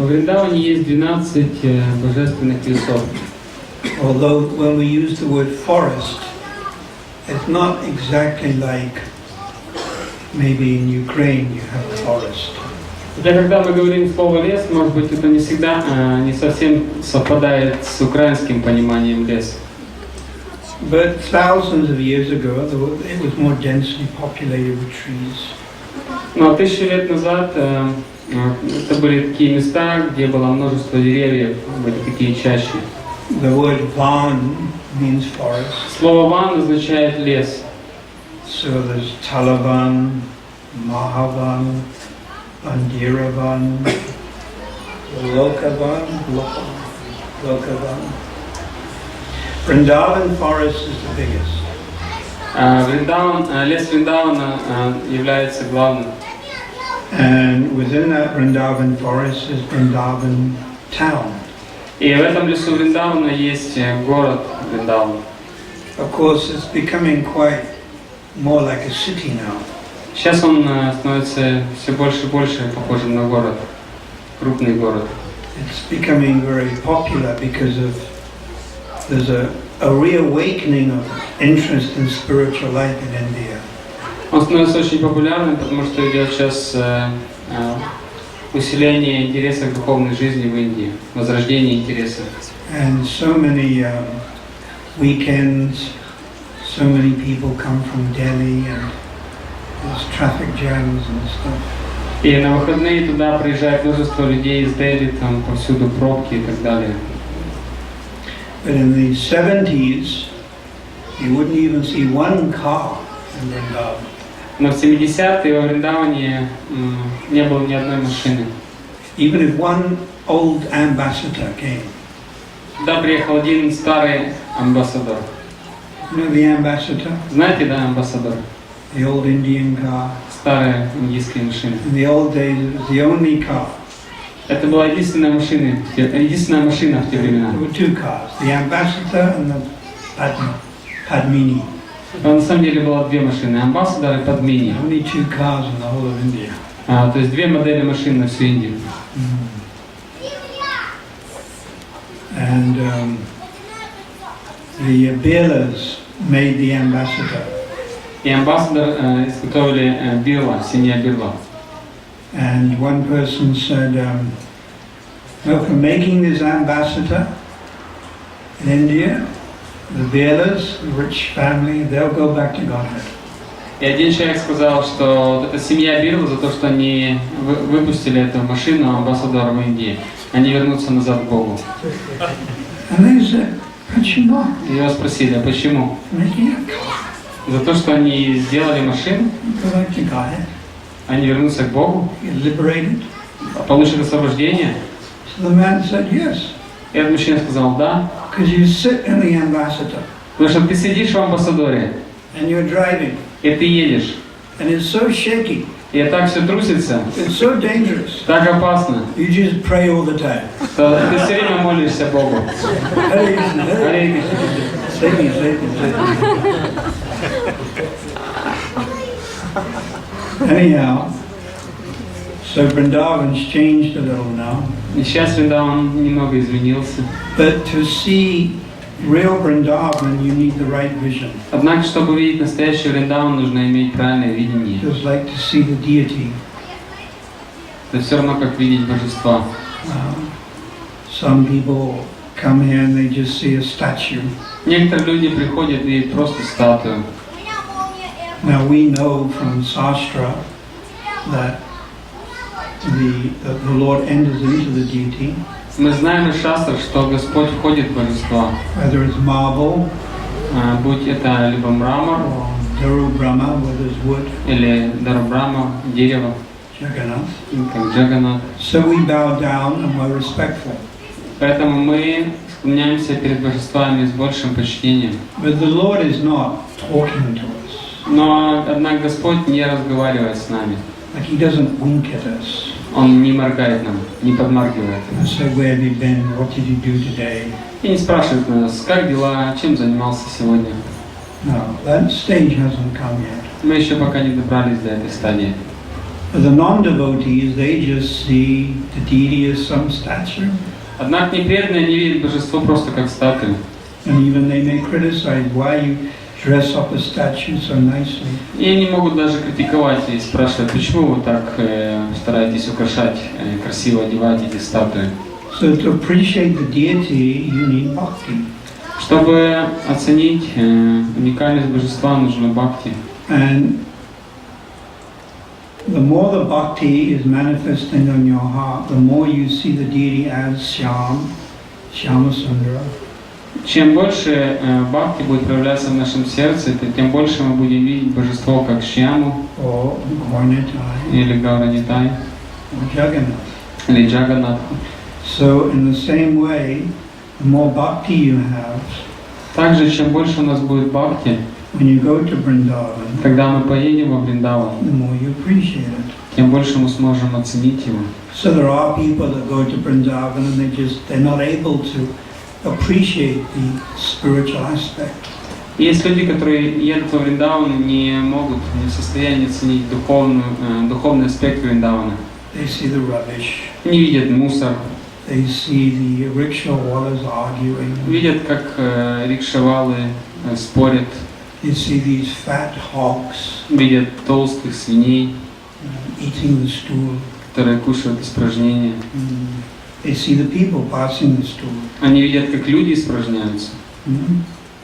В Вриндаване есть 12 божественных лесов. Although when we use the word forest, it's not exactly like maybe in Ukraine you have a forest. Хотя когда мы говорим слово лес, может быть, это не всегда, не совсем совпадает с украинским пониманием лес. But thousands of years ago, it was more densely populated with trees. Но 1000 лет назад это были такие места, где было множество деревьев, были такие чащи. The word van means forest. Слово ван означает лес. So there's Talavan, Mahavan, Andiravan, Lokavan. Vrindavan forest is the biggest. Лес Вриндавана является главным. And within that Vrindavan forest is Vrindavan town. И в этом лесу Вриндавана есть город Вриндаван. Of course, it's becoming quite more like a city now. Сейчас он становится все больше и больше похожим на город, крупный город. It's becoming very popular because of there's a reawakening of interest in spiritual life in India. Он становится очень популярным, потому что идет сейчас усиление интереса к духовной жизни в Индии, возрождение интереса. And so many weekends, so many people come from Delhi and there's traffic jams and stuff. И на выходные туда приезжает множество людей из Дели, там повсюду пробки и так далее. But in the 70s, you wouldn't even see one car in Vrindavan. Но в 70-е во Вриндаване не было ни одной машины. Even if one old ambassador came. Туда приехал один старый амбассадор. You know the ambassador? Знаете, да, амбассадор? The old Indian car. Старая индийская машина. In the old days, it was the only car. Это была единственная машина в те времена. There were two cars, the ambassador and the Padmini. Но на самом деле было две машины, амбассадор и Падмини. Only two cars in the whole of India. То есть две модели машин на всю Индию. And the Birlas made the ambassador. И амбассадор изготовили Бирла, семья Бирла. And one person said, no, for making this ambassador in India, the Birlas, the rich family, they'll go back to Godhead. И один человек сказал, что это семья Бирла за то, что они выпустили эту машину амбассадора в Индии. Они вернутся назад к Богу. And they said, почему? И его спросили, а почему? За то, что они сделали машину? Они вернутся к Богу? Получат освобождение? So the man said, yes. И этот мужчина сказал, да. Because you sit in the ambassador. Потому что ты сидишь в амбассадоре. And you're driving. И ты едешь. And it's so shaky. И так все трусится. It's so dangerous. Так опасно. You just pray all the time. Что ты все время молишься Богу. Hare Krishna, Hare Krishna. Save me, save me, save me. Anyhow, so Vrindavan's changed a little now. И сейчас Вриндаван немного изменился. But to see real Vrindavan, you need the right vision. Однако, чтобы увидеть настоящий Вриндаван, нужно иметь правильное видение. Just like to see the deity. Это все равно, как видеть божества. Some people come here and they just see a statue. Некоторые люди приходят и видят просто статую. Now we know from Shastra that the Lord enters into the deity. Мы знаем из шастр, что Господь входит в божество. Whether it's marble, будь это либо мрамор, Darubrahma, whether it's wood, или Дарубрама, дерево, Jagannath. как Джаганнат. So we bow down and we're respectful. Поэтому мы склоняемся перед божествами с большим почтением. But the Lord is not talking to us. Но, однако, Господь не разговаривает с нами. Like He doesn't wink at us. Он не моргает нам, не подмаргивает. And say, where have you been? What did you do today? И не спрашивает нас, как дела, чем занимался сегодня. No, that stage hasn't come yet. Мы еще пока не добрались до этой стадии. But the non-devotees, they just see the deity as some statue. Однако непреданные не видят божество просто как статую. And even they may criticize why you dress up a statue so nicely. И они могут даже критиковать и спрашивать, почему вы так стараетесь украшать, красиво одевать эти статуи. So to appreciate the deity, you need bhakti. Чтобы оценить уникальность божества, нужно бхакти. And the more the bhakti is manifesting on your heart, the more you see the deity as Shyama Sundara. Чем больше бхакти будет проявляться в нашем сердце, тем больше мы будем видеть божество как Шьяму, или Гауранитай, или Джаганатху. So in the same way, the more bhakti you have, также, чем больше у нас будет бхакти, when you go to Vrindavan, когда мы поедем во Вриндаван, the more you appreciate it. тем больше мы сможем оценить его. So there are people that go to Vrindavan and they're not able to appreciate the spiritual aspect. Есть люди, которые едут во Вриндаван и не могут, не в состоянии оценить духовный аспект Вриндавана. They see the rubbish. Не видят мусор. They see the rickshaw-wallahs arguing. Видят, как рикшавалы спорят. They see these fat hogs. Видят толстых свиней, eating the stool. которые кушают испражнения. They see the people passing the stool. Они видят, как люди испражняются.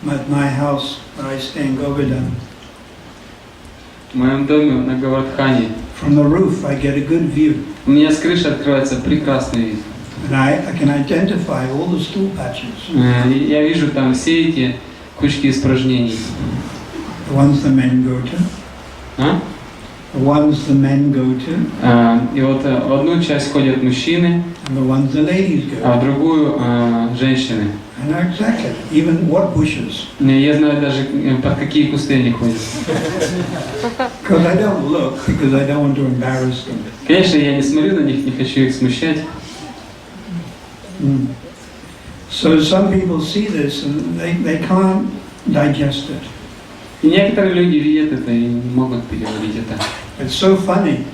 At my house, where I stay in Govardhan, в моем доме на Говардхане, from the roof I get a good view. У меня с крыши открывается прекрасный вид. And I can identify all the stool patches. Я вижу там все эти кучки испражнений. The ones the men go to. The ones the men go to. И вот в одну часть ходят мужчины, and the ones the ladies go. А в другую женщины. I know exactly. Even what bushes. Я знаю даже под какие кусты они ходят. Because I don't look, because I don't want to embarrass them. Конечно, я не смотрю на них, не хочу их смущать. So some people see this and they can't digest it. И некоторые люди видят это и не могут переварить это. It's so funny.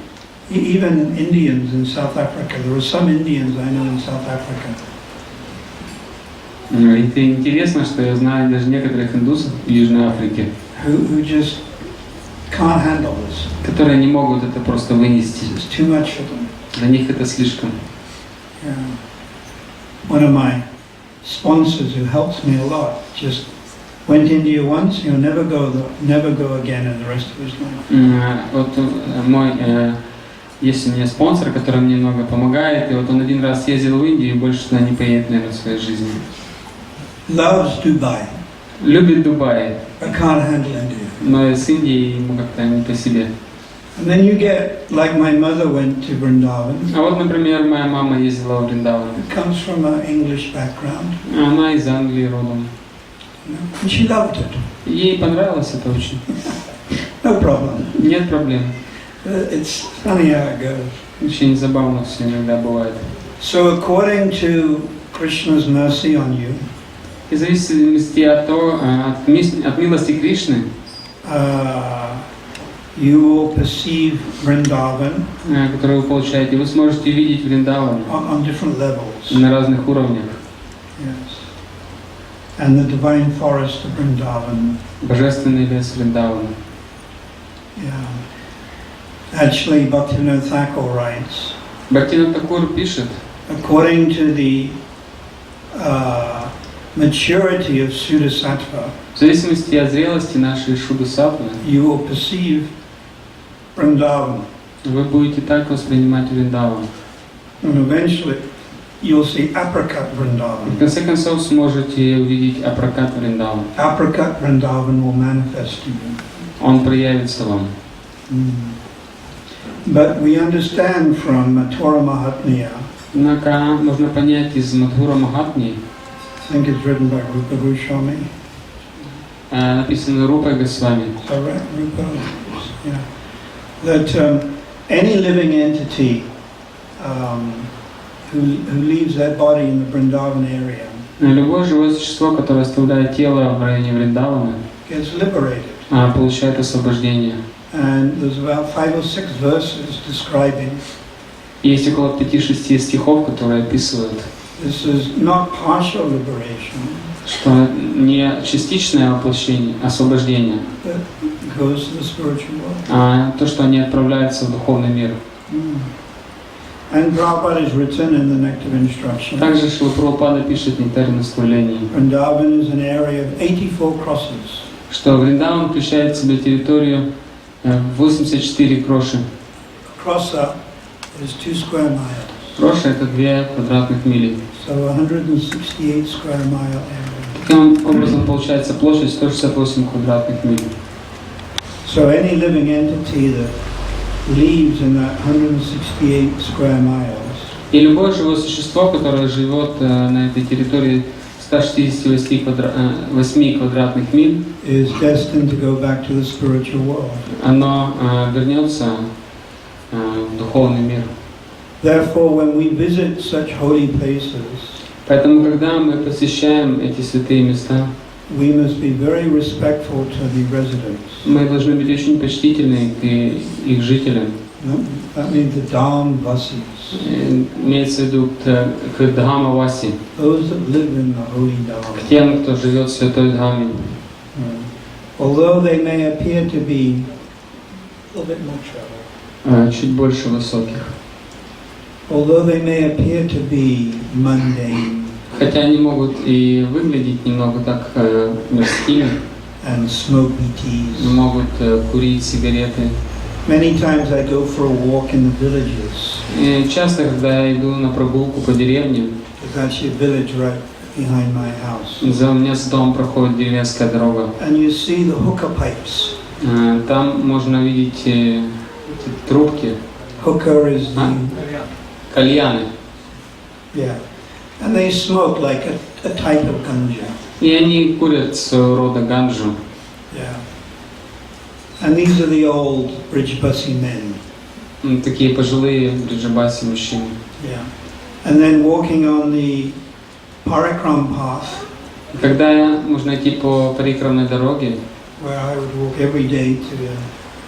Even Indians in South Africa. There were some Indians I know in South Africa. Это интересно, что я знаю даже некоторых индусов в Южной Африке, who just can't handle this. которые не могут это просто вынести. It's too much for them. Для них это слишком. Yeah. One of my sponsors who helps me a lot just went to India once. He'll never go again in the rest of his life. Вот мой есть у меня спонсор, который мне много помогает, и вот он один раз ездил в Индию и больше туда не поедет, наверное, в своей жизни. Loves Dubai. Любит Дубай. I can't handle India. Но с Индией ему как-то не по себе. And then you get, like my mother went to Vrindavan. А вот, например, моя мама ездила в Вриндаван. It comes from an English background. Она из Англии родом. And she loved it. Ей понравилось это очень. No problem. Нет проблем. It's funny how it goes. Очень забавно все иногда бывает. So according to Krishna's mercy on you, в зависимости от милости Кришны, you will perceive Vrindavan, которую вы получаете, вы сможете видеть Вриндаван on different levels. На разных уровнях. Yes. And the divine forest of Vrindavan. Божественный лес Вриндавана. Yeah. Actually, Bhaktivinoda Thakur writes. Бхактивинода Тхакур пишет. According to the maturity of Sudasattva, в зависимости от зрелости нашей Шудасаттвы, you will perceive Vrindavan. Вы будете так воспринимать Вриндаван. And eventually, you'll see apricot Vrindavan. В конце концов, сможете увидеть апракат Вриндаван. Apricot Vrindavan will manifest to you. Он проявится вам. But we understand from Mathura Mahatmya. Однако можно понять из Мадхура Махатмьи. I think it's written by Rupa Goswami. Написано Рупой Госвами. Rupa, yeah. That any living entity who leaves that body in the Vrindavan area любое живое существо, которое оставляет тело в районе Вриндавана, gets liberated. Получает освобождение. And there's about 5 or 6 verses describing. Есть около 5-6 стихов, которые описывают, This is not partial liberation. Что не частичное воплощение, освобождение, That goes to the spiritual world. А то, что они отправляются в духовный мир. And Prabhupada has written in the Nectar of Instruction. Также Шрила Прабхупада пишет в Нектаре наставлений, Vrindavan is an area of 84 crosses. Что Вриндаван включает в себя территорию 84 кроши. Crosser is 2 square miles. Кроша это 2 квадратных мили. So 168 square mile area. Таким образом получается площадь 168 квадратных миль. So any living entity that lives in that 168 square miles И любое живое существо, которое живет на этой территории 168 квадратных миль, is destined to go back to the spiritual world. Оно вернется в духовный мир. Therefore, when we visit such holy places, Поэтому, когда мы посещаем эти святые места, we must be very respectful to the residents. мы должны быть очень почтительны к их жителям. That means the Dhamvasis. Имеется в виду к Дхамаваси, Those that live in the holy Dham. к тем, кто живет в святой Дхаме. Although they may appear to be a little bit more trouble. Чуть больше высоких. Although they may appear to be mundane. Хотя они могут и выглядеть немного так мирскими, And smoky teas. могут курить сигареты. Many times I go for a walk in the villages. И часто, когда я иду на прогулку по деревне, There's actually a village right behind my house. за у меня с домом проходит деревенская дорога. And you see the hookah pipes. Там можно видеть эти трубки, Hookah is the кальяны. yeah, and they smoke like a type of ganja. И они курят своего рода ганджу. Yeah. And these are the old Brijbasi men. Такие пожилые бриджабаси мужчины. Yeah. And then walking on the Parikram path, Когда можно идти по парикрамной дороге, where I would walk every day to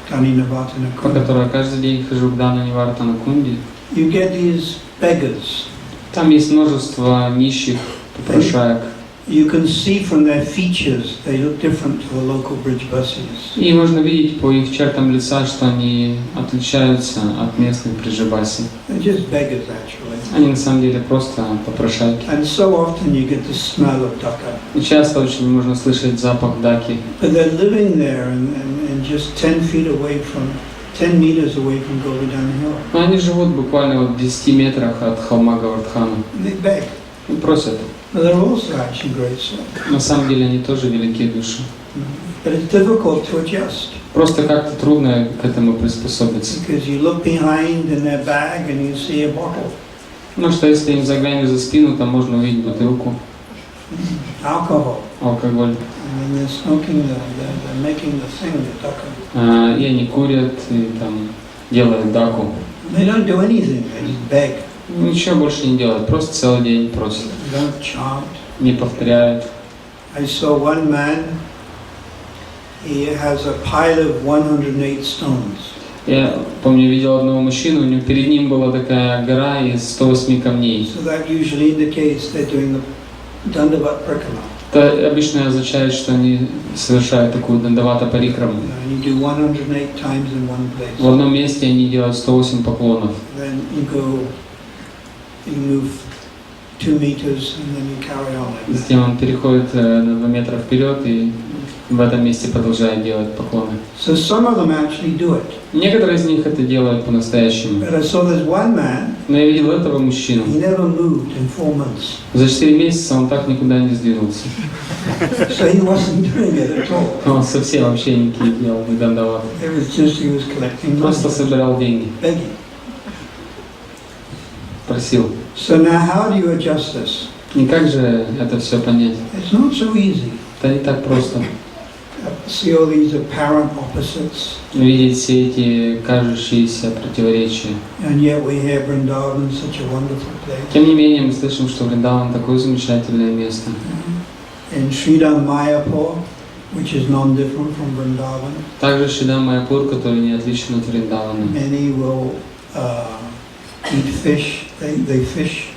Kaninavatana по Kunda, которой каждый день хожу к Дану Нивартана Кунди, you get these beggars. там есть множество нищих попрошаек. You can see from their features they look different to the local Brijbasis. И можно видеть по их чертам лица, что они отличаются от местных бриджабаси. They're just beggars actually. Они на самом деле просто попрошайки. And so often you get the smell of dhaka. И часто очень можно слышать запах даки. But they're living there and just 10 feet away from, 10 meters away from Govardhana Hill. Но они живут буквально вот в 10 метрах от холма Говардхана. And they beg. И просят. But they're also actually great souls. На самом деле они тоже великие души. But it's difficult to adjust. Просто как-то трудно к этому приспособиться. Because you look behind in their bag and you see a bottle. Ну что, если им заглянешь за спину, там можно увидеть бутылку, Alcohol. алкоголь. And then they're smoking, they're making the thing, the dhaka. И они курят, и там делают даку. They don't do anything, they just beg. Ничего больше не делают, просто целый день просят. They don't chant. Не повторяют. I saw one man, he has a pile of 108 stones. Я помню, видел одного мужчину, у него перед ним была такая гора из 108 камней. So that usually indicates they're doing the Dandavat Prakama. Это обычно означает, что они совершают такую дандавата парикраму. And you do 108 times in one place. В одном месте они делают 108 поклонов. Then you move 2 meters and then you carry on. Затем он переходит на 2 метра вперед и в этом месте продолжает делать поклоны. So some of them actually do it. Некоторые из них это делают по-настоящему. But I saw this one man, Но я видел этого мужчину. he never moved in 4 months. За 4 месяца он так никуда не сдвинулся. So he wasn't doing it at all. Он совсем вообще никакие дел не дандават. It was just he was collecting Просто money, собирал деньги. begging. Просил. So now how do you adjust this? И как же это все понять? It's not so easy. Это не так просто. See all these apparent opposites, Видеть все эти кажущиеся противоречия. and yet we hear Vrindavan such a wonderful place. Тем не менее, мы слышим, что Вриндаван такое замечательное место. In Sridham Mayapur, which is non-different from Vrindavan. Также Шрила Майяпур, который не отличен от Вриндавана. Many will eat fish. They fish.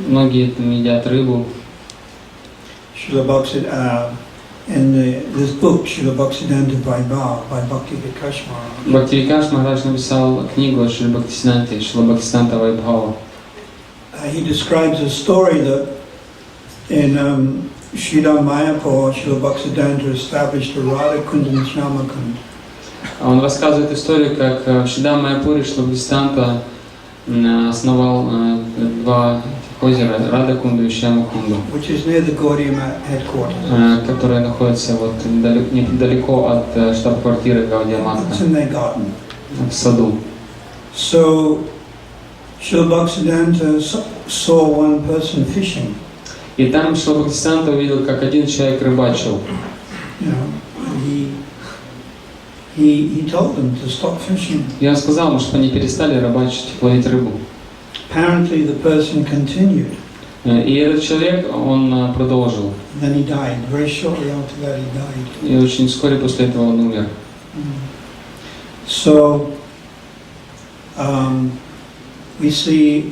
Многие там едят рыбу. Srila Bhakti, in this book, Srila Bhaktivedanta Vaibhav by Bhakti Vikash Maharaj. Бхакти Викаш Махарадж написал книгу о Шрила Бхактисиданте, Шрила Бхактисиданта Вайбхава. He describes a story that in Srila Mayapur, Srila Bhaktivedanta established a Radha Kund and Shyama Kund. Он рассказывает историю, как в Шрила Майяпуре Шрила Бхактисиданта основал два озера, Рада Кунду и Шьяма Кунду, которые находятся вот недалеко от штаб-квартиры Гаудия Матха, в саду. So, Srila Bhaktivedanta saw one person fishing. И там Шрила Бхактисиданта увидел, как один человек рыбачил. He told them to stop fishing. И он сказал ему, чтобы они перестали рыбачить, ловить рыбу. Apparently the person continued. И этот человек, он продолжил. Then he died. Very shortly after that he died. И очень вскоре после этого он умер. So we see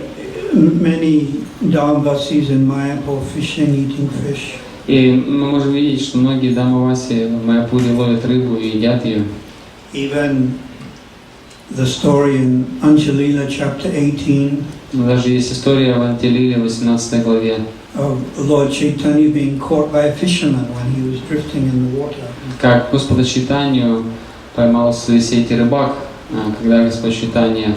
many Dhamvasis in Mayapur fishing, eating fish. И мы можем видеть, что многие Дhamavasi в Майяпуре ловят рыбу и едят ее. Even the story in Anjalila chapter 18. Даже есть история в Антилиле, 18 главе. Of Lord Chaitanya being caught by a fisherman when he was drifting in the water. Как Господа Чайтанью поймал в свои сети рыбак, когда Господь Чайтанья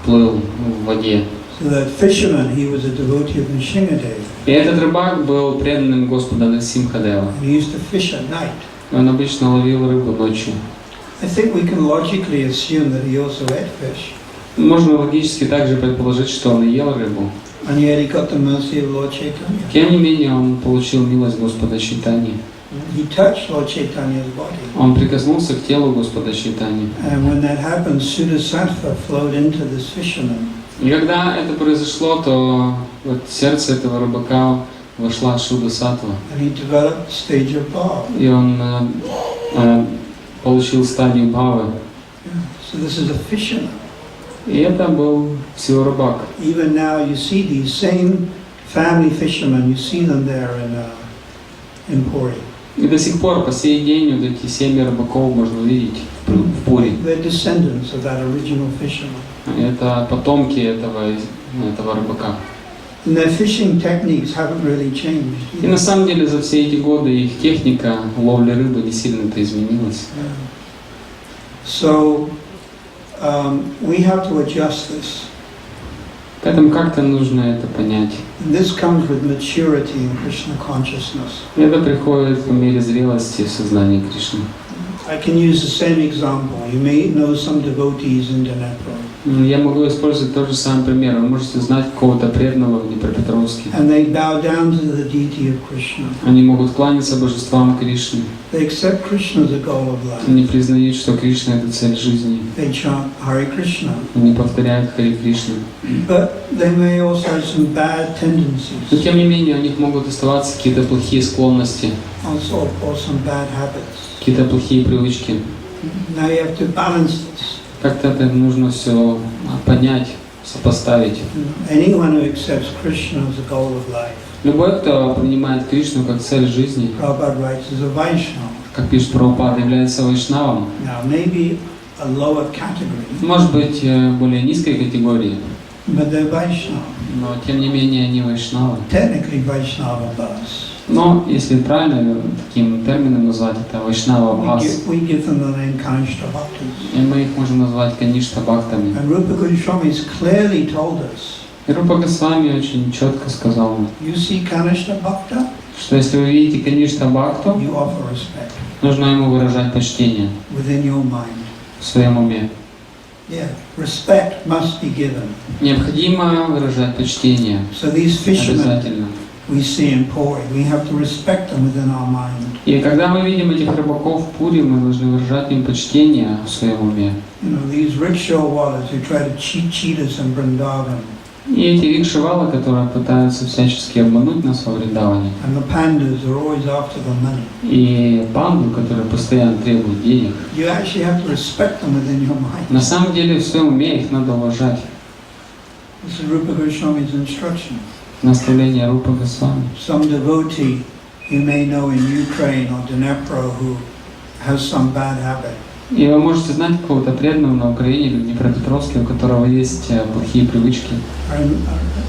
плыл в воде. So that fisherman, he was a devotee of Nrsimhadeva. И этот рыбак был преданным Господа Нрсимхадева. He used to fish at night. Он обычно ловил рыбу ночью. I think we can logically assume that he also ate fish. Можно логически также предположить, что он и ел рыбу. And yet he got the mercy of Lord Chaitanya. Тем не менее, он получил милость Господа Чайтаньи. He touched Lord Chaitanya's body. Он прикоснулся к телу Господа Чайтаньи. And when that happened, Sudasattva flowed into this fisherman. И когда это произошло, то в сердце этого рыбака вошла Шуда Саттва. And he developed the stage of bhava. И он получил стадию бхавы. So this is a fisherman. И это был всего рыбак. Even now you see these same family fishermen, you see them there in Puri. И до сих пор, по сей день, вот эти семьи рыбаков можно увидеть в Пури. They're descendants of that original fisherman. Это потомки этого рыбака. And their fishing techniques haven't really changed. И на самом деле за все эти годы их техника ловли рыбы не сильно-то изменилась. So we have to adjust this. Поэтому как-то нужно это понять. And this comes with maturity in Krishna consciousness. Это приходит по мере зрелости в сознании Кришны. I can use the same example. You may know some devotees in Dnepr. Я могу использовать тот же самый пример. Вы можете знать какого-то преданного в Днепропетровске. And they bow down to the deity of Krishna. Они могут кланяться божествам Кришны. They accept Krishna as the goal of life. Они признают, что Кришна — это цель жизни. They chant Hare Krishna. Они повторяют Харе Кришну. But they may also have some bad tendencies. Но тем не менее у них могут оставаться какие-то плохие склонности, Also, or some bad habits. какие-то плохие привычки. Now you have to balance this. Как-то это нужно все понять, сопоставить. Anyone who accepts Krishna as the goal of life. Любой, кто принимает Кришну как цель жизни, Prabhupada writes, is a Vaishnava. как пишет Прабхупада, является вайшнавом. Now, maybe a lower category, Может быть, более низкой категории, but they're Vaishnava. но тем не менее они вайшнавы. Technically, Vaishnava Bhas. Но, если правильно таким термином назвать, это вайшнава бхас. We give them the name Kanishta Bhaktas. И мы их можем назвать каништа бхактами. And Rupa Goswami has clearly told us, И Рупа Госвами очень четко сказал, you see Kanishta Bhakta, что если вы видите каништа бхакту, you offer respect нужно ему выражать почтение within your mind. в своем уме. Yeah, respect must be given. Необходимо выражать почтение. So these fishermen Обязательно. we see in Puri, we have to respect them within our mind. И когда мы видим этих рыбаков в Пури, мы должны выражать им почтение в своем уме. You know, these rickshaw wallahs who try to cheat us in Vrindavan. И эти рикшевалы, которые пытаются всячески обмануть нас во Вриндаване. And the pandas are always after the money. И панду, которые постоянно требуют денег. You actually have to respect them within your mind. На самом деле в своем уме их надо уважать. This is Rupa Goswami's instruction. Наставление Рупы Госвами. Some devotee you may know in Ukraine or Dnepro who has some bad habit. И вы можете знать какого-то преданного на Украине или в Днепропетровске, у которого есть плохие привычки.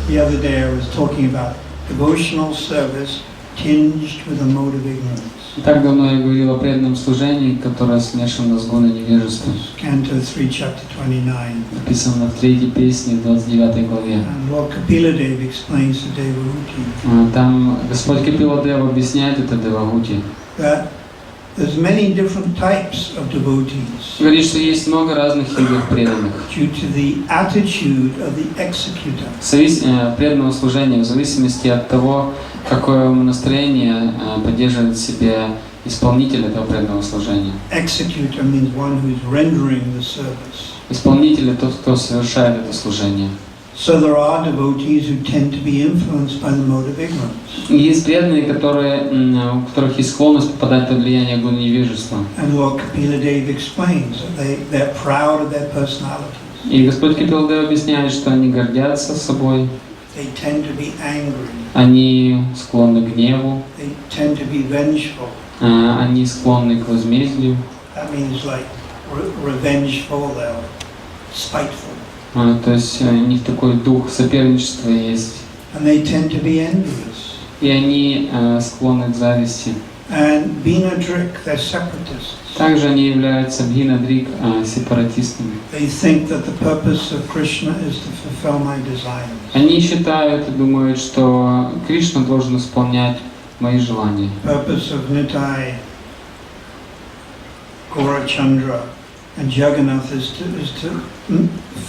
The other day I was talking about devotional service tinged with a mode of ignorance. Так давно я говорил о преданном служении, которое смешано с гуной невежества. Canto 3, chapter 29. Написано в 3 песне, 29 главе. And Lord Kapila Dev explains to Devahuti. Там Господь Капила Дев объясняет это Девагути. That there's many different types of devotees. Говорит, что есть много разных видов преданных. Due to the attitude of the executor. Преданного служения в зависимости от того, какое настроение поддерживает в себе исполнитель этого преданного служения. Executor means one who is rendering the service. Исполнитель — тот, кто совершает это служение. So there are devotees who tend to be influenced by the mode of ignorance. Есть преданные, у которых есть склонность попадать под влияние гуны невежества. And Lord Kapila Dev explains that they're proud of their personalities. И Господь Капила Дев объясняет, что они гордятся собой. They tend to be angry. Они склонны к гневу. They tend to be vengeful. Они склонны к возмездию. That means like revengeful, they're spiteful. То есть у них такой дух соперничества есть. And they tend to be envious. И они склонны к зависти. And Bhinadrik, they're separatists. Также они являются бхинадрик сепаратистами. They think that the purpose of Krishna is to fulfill my desires. Они считают и думают, что Кришна должен исполнять мои желания. Purpose of Nitai, Gaurachandra and Jagannath is to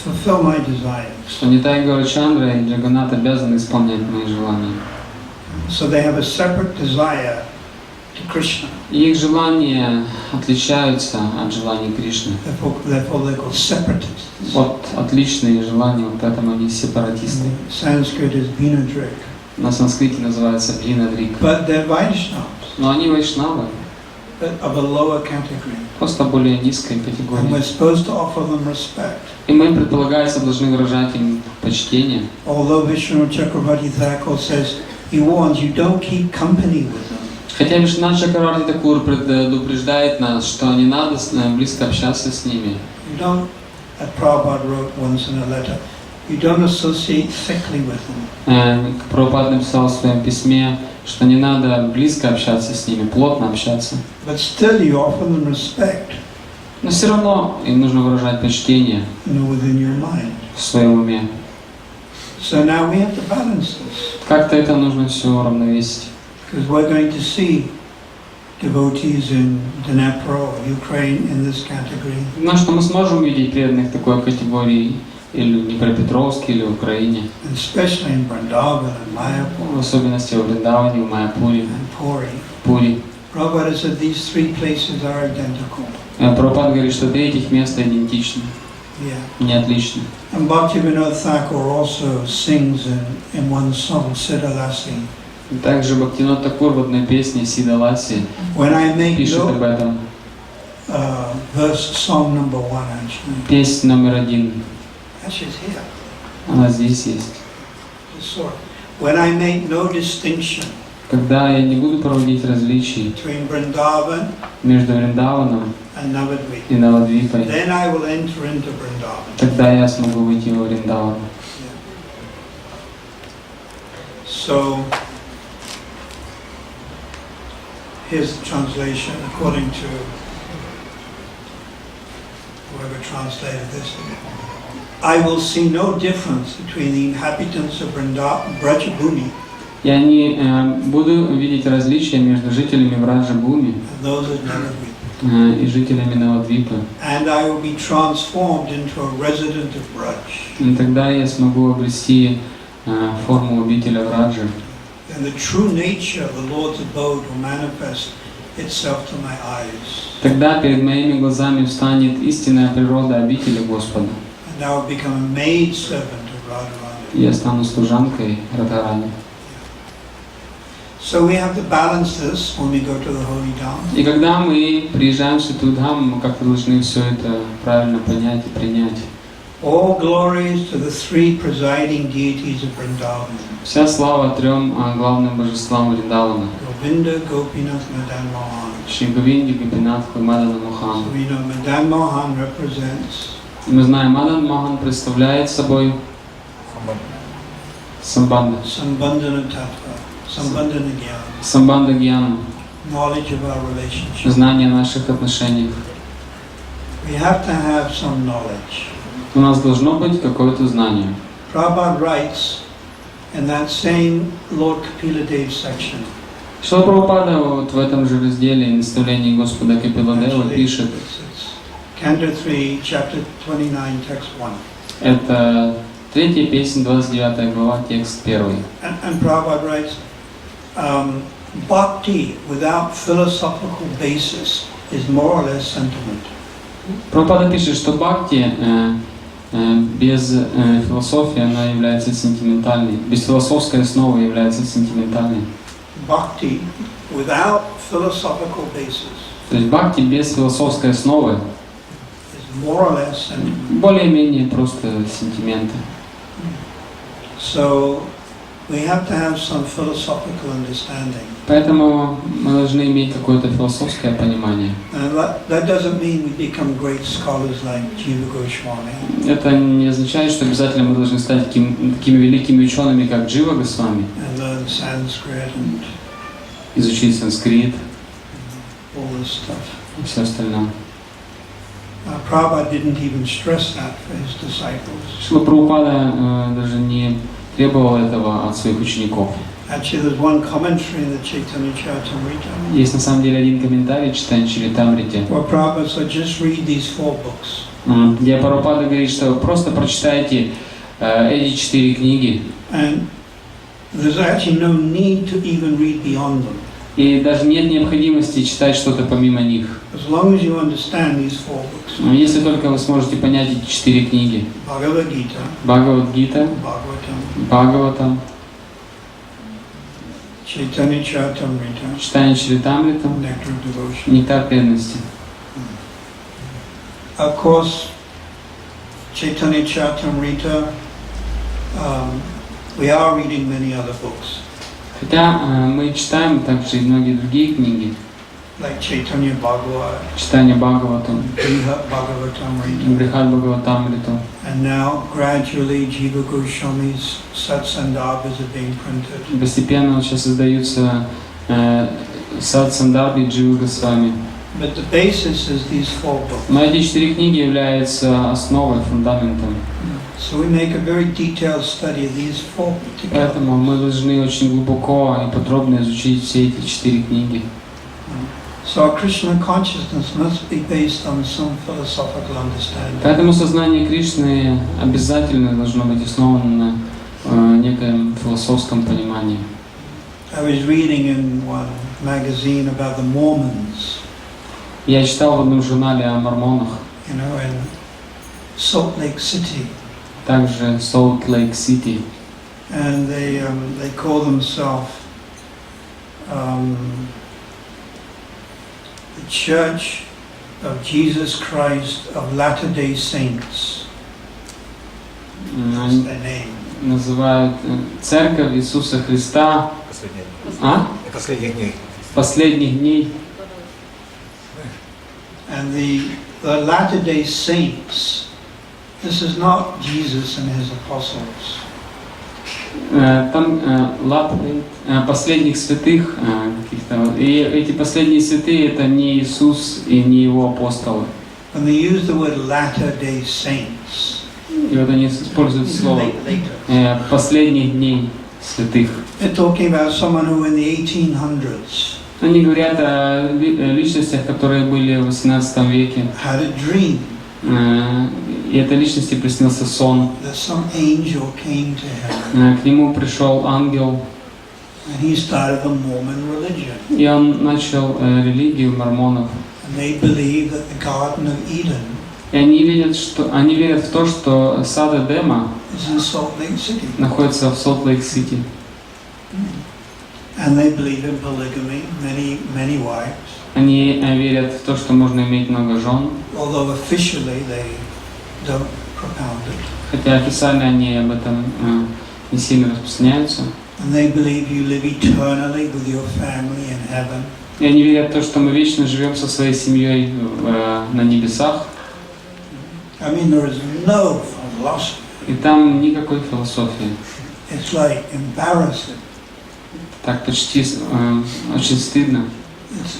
fulfill my desires. Что Нитай Гаурачандра и Джаганнат обязаны исполнять мои желания. So they have a separate desire to Krishna. И их желания отличаются от желаний Кришны. Therefore they're called separatists. Вот отличные желания, вот поэтому они сепаратисты. Sanskrit is Bhinadrik. На санскрите называется бхинадрик. But they're Vaishnavas. Но они вайшнавы. Of a lower category. Просто более низкой And категории. we're supposed to offer them respect. И мы, предполагается, должны выражать им почтение. Although Vishnu Chakravarti Thakur says, he warns you don't keep company with them. Хотя Вишванат Чакраварти Такур предупреждает нас, что не надо близко общаться с ними. You don't, as Prabhupada wrote once in a letter, you don't associate thickly with them. Прабхупада написал в своем письме, что не надо близко общаться с ними, плотно общаться. But still you offer them respect. Но все равно им нужно выражать почтение Within your mind. в своем уме. So now we have to balance this. Как-то это нужно все уравновесить. Because we're going to see devotees in Dnepro, Ukraine, in this category. Потому что мы сможем увидеть преданных такой категории или в Днепропетровске, или в Украине. And especially in Vrindavan and Mayapur. В особенности в Вриндаване, в Майяпуре, And Puri. Пури. Prabhupada said these three places are identical. Прабхупада говорит, что три этих места идентичны, Yeah. не отличны. And Bhaktivinoda Thakur also sings in one song, Siddhalasi. Также Бхактивинод Такур в одной песне Сида Ласи When I make пишет об этом. Verse song number 1 actually. Песня номер 1. Actually it's here. Она здесь есть. When I make no distinction Когда я не буду проводить различий between Vrindavan между Вриндаваном and Navadvipa, и Навадвипой, then I will enter into Vrindavan. тогда я смогу выйти во Вриндаван. So here's the translation according to whoever translated this. I will see no difference between the inhabitants of Brajabhumi Я не буду видеть различия между жителями Враджа-Бхуми and those of Navadvipa. И жителями Навадвипы. And I will be transformed into a resident of Braj. И тогда я смогу обрести форму обителя Враджи. And the true nature of the Lord's abode will manifest itself to my eyes. Тогда перед моими глазами встанет истинная природа обители Господа. And I will become a maid servant of Radharani. Я стану служанкой Радхарани. So we have to balance this when we go to the holy dham. И когда мы приезжаем в Святую Дхамму, мы как-то должны все это правильно понять и принять. All glories to the three presiding deities of Vrindavan. Вся слава трем главным божествам Вриндавана. Govinda, Gopinath, Madan Mohan. Шри Говинде, Гопинатху и Мадана Мохан. So we know Madan Mohan represents. Мы знаем, Мадан Мохан представляет собой Самбанда. Sambandhana Tattva, Sambandhana Gyan, Самбанда Гьяна. knowledge of our relationship. Знание о наших отношениях. We have to have some knowledge. У нас должно быть какое-то знание. Prabhupada writes in that same Lord Kapila Dev section. Шрила Прабхупада вот в этом же разделе наставлений Господа Капиладева пишет. Canto 3, chapter 29, text 1. Это третья песня, 29 глава, текст 1. And Prabhupada writes, Bhakti without philosophical basis is more or less sentiment. Прабхупада пишет, что бхакти без философии она является сентиментальной, без философской основы является сентиментальной. Bhakti without philosophical basis. То есть бхакти без философской основы More or less sentiment. более-менее просто сентименты. So we have to have some philosophical understanding. Поэтому мы должны иметь какое-то философское понимание. And that doesn't mean we become great scholars like Jiva Goswami. Это не означает, что обязательно мы должны стать такими великими учеными, как Джива Госвами, And learn Sanskrit and изучить санскрит all this stuff. и все остальное. Prabhupada didn't even stress that for his disciples. Шрила Прабхупада даже не требовал этого от своих учеников. Actually, there's one commentary in the Chaitanya Charitamrita. Есть на самом деле один комментарий, читая Чаритамрите, Where Prabhupada said, just read these 4 books. где Прабхупада говорит, что просто прочитайте эти 4 книги, And there's actually no need to even read beyond them. и даже нет необходимости читать что-то помимо них. As long as you understand these 4 books. Если только вы сможете понять эти 4 книги. Bhagavad Gita, Бхагавад-гита, Bhagavatam, Бхагаватам, Chaitanya Charitamrita, читание Чаритамрита, Nectar of Devotion. нектар преданности. Of course, Chaitanya Charitamrita, we are reading many other books, Хотя мы читаем также и многие другие книги. like Chaitanya Bhagavad, Читание Бхагаватам, Brihat Bhagavatamrita. Брихат Бхагаватамриту. And now, gradually, Jiva Goswami's Satsandarbhas are being printed. Постепенно вот сейчас создаются Сатсандарбхи Дживы Госвами. But the basis is these 4 books. Но эти 4 книги являются основой, фундаментом. So we make a very detailed study of these 4 particular Поэтому мы должны очень глубоко и подробно изучить все эти 4 книги. So our Krishna consciousness must be based on some philosophical understanding. Поэтому сознание Кришны обязательно должно быть основано на некоем философском понимании. I was reading in one magazine about the Mormons, Я читал в одном журнале о мормонах, in Salt Lake City, также Солт-Лейк-Сити. and they call themselves the Church of Jesus Christ of Latter-day Saints. That's Они their name. называют Церковь Иисуса Христа Последних дней. последних дней. And the Latter-day Saints, this is not Jesus and his apostles. Там последних святых каких-то. И эти последние святые это не Иисус и не его апостолы. When they use the word Latter-day Saints, И вот они используют слово later, последних дней святых. they're talking about someone who in the 1800s Они говорят о личностях, которые были в 18 веке. had a dream И этой личности приснился сон. that some angel came to him К нему пришел ангел, and he started the Mormon religion. и он начал религию мормонов. And they believe that the Garden of Eden И они верят в то, что сад Эдема is in Salt Lake City. находится в Солт-Лейк-Сити. And they believe in polygamy, many wives. Они верят в то, что можно иметь много жен, Although officially they don't propound it. хотя официально они об этом не сильно распространяются. And they believe you live eternally with your family in heaven. И они верят в то, что мы вечно живем со своей семьей на небесах. I mean, there is no philosophy. И там никакой философии. It's like embarrassing. Так почти очень стыдно.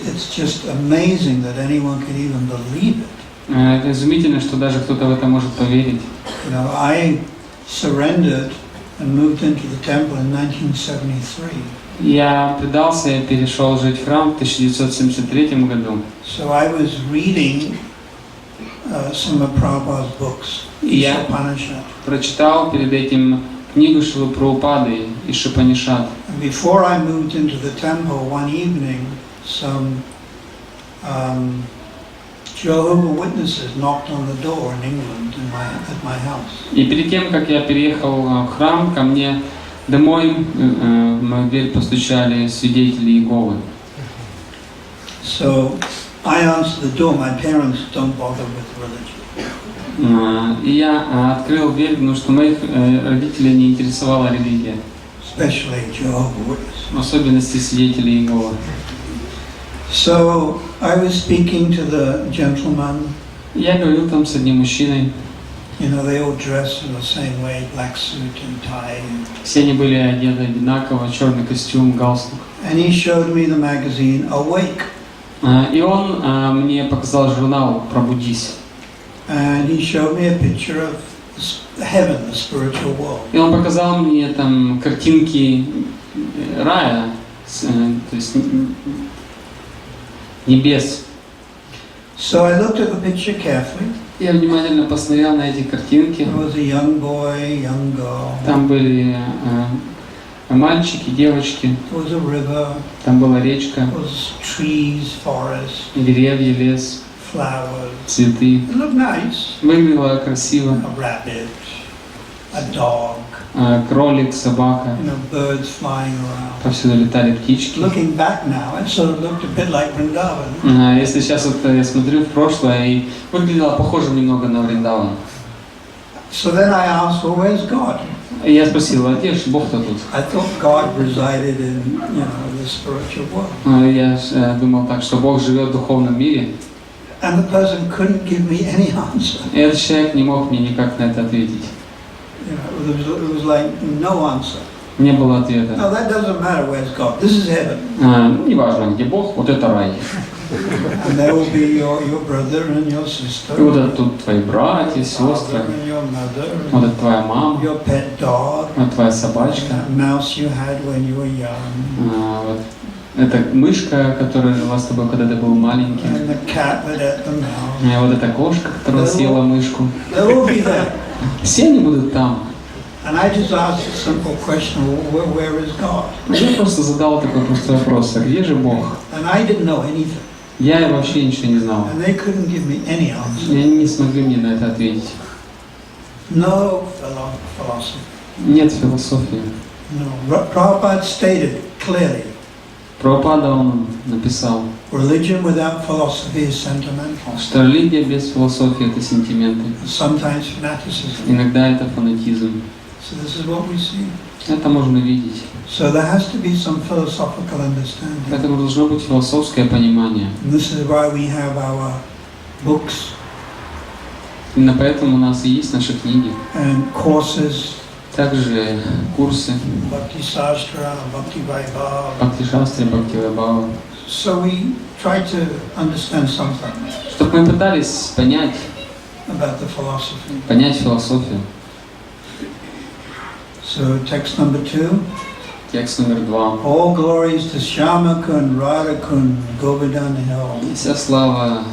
It's just amazing that anyone can even believe it. Это изумительно, что даже кто-то в это может поверить. You know, I surrendered and moved into the temple in 1973. Я предался и перешел жить в храм в 1973 году. So I was reading some of Prabhupada's books. Я прочитал перед этим книгу Шрилы Прабхупады и Шипанишат. Before I moved into the temple one evening, some Jehovah's Witnesses knocked on the door in England at my house. И перед тем, как я переехал в храм, ко мне домой в мою дверь постучали свидетели Иеговы. So I answered the door. My parents don't bother with religion. И я открыл дверь, потому что моих родителей не интересовала религия. Especially Jehovah's Witnesses. В особенности свидетели Иеговы. So I was speaking to the gentleman. Я говорил там с одним мужчиной. You know, they all dress in the same way, black suit and tie. Все они были одеты одинаково, черный костюм, галстук. And he showed me the magazine Awake. И он мне показал журнал «Пробудись». And he showed me a picture of heaven, the spiritual world. И он показал мне там картинки рая, то есть небес. So I looked at the picture carefully. Я внимательно посмотрел на эти картинки. There was a young boy, young girl. Там были мальчики, девочки. There was a river. Там была речка. There was trees, forest. Деревья, лес. Flowers. Цветы. It looked nice. Выглядело красиво. A rabbit, a dog. Кролик, собака. You know, birds flying around. Повсюду летали птички. Looking back now, it sort of looked a bit like Vrindavan. Если сейчас вот я смотрю в прошлое, и выглядело похоже немного на Вриндаван. So then I asked, well, where's God? И я спросил, а где же Бог-то тут? I thought God resided in, you know, the spiritual world. Я думал так, что Бог живет в духовном мире. And the person couldn't give me any answer. И этот человек не мог мне никак на это ответить. You know, it was like no answer. Не было ответа. No, that doesn't matter. Where's God? This is heaven. Неважно, где Бог, вот это рай. And there will be your brother and your sister. И вот это тут твои братья, сестры. And your mother. Вот это твоя мама. Your pet dog. Вот твоя собачка. That mouse you had when you were young. Вот. Это мышка, которая жила с тобой, когда ты был маленький. And the cat that ate the mouse. Вот эта кошка, которая съела мышку. They will be there. Все они будут там. And I just asked a simple question: where is God? Я просто задал такой простой вопрос: а где же Бог? And I didn't know anything. Я вообще ничего не знал. And they couldn't give me any answer. И они не смогли мне на это ответить. No philosophy. Нет философии. No. Prabhupada stated clearly. Прабхупада он написал, Religion without philosophy is sentimental. что религия без философии это сентименты. Sometimes fanaticism. Иногда это фанатизм. So this is what we see. Это можно видеть. So there has to be some philosophical understanding. Поэтому должно быть философское понимание. And this is why we have our books. Именно поэтому у нас и есть наши книги. And courses. Также курсы. Bhakti Sastra, Bhakti Vaibhava. Бхакти Шастре, Бхакти Вайбхава. So we try to understand something. Чтобы мы пытались понять философию. So text number 2. Текст номер 2. All glories to Shyamakund, Radhakund, Govardhan Hill. Вся слава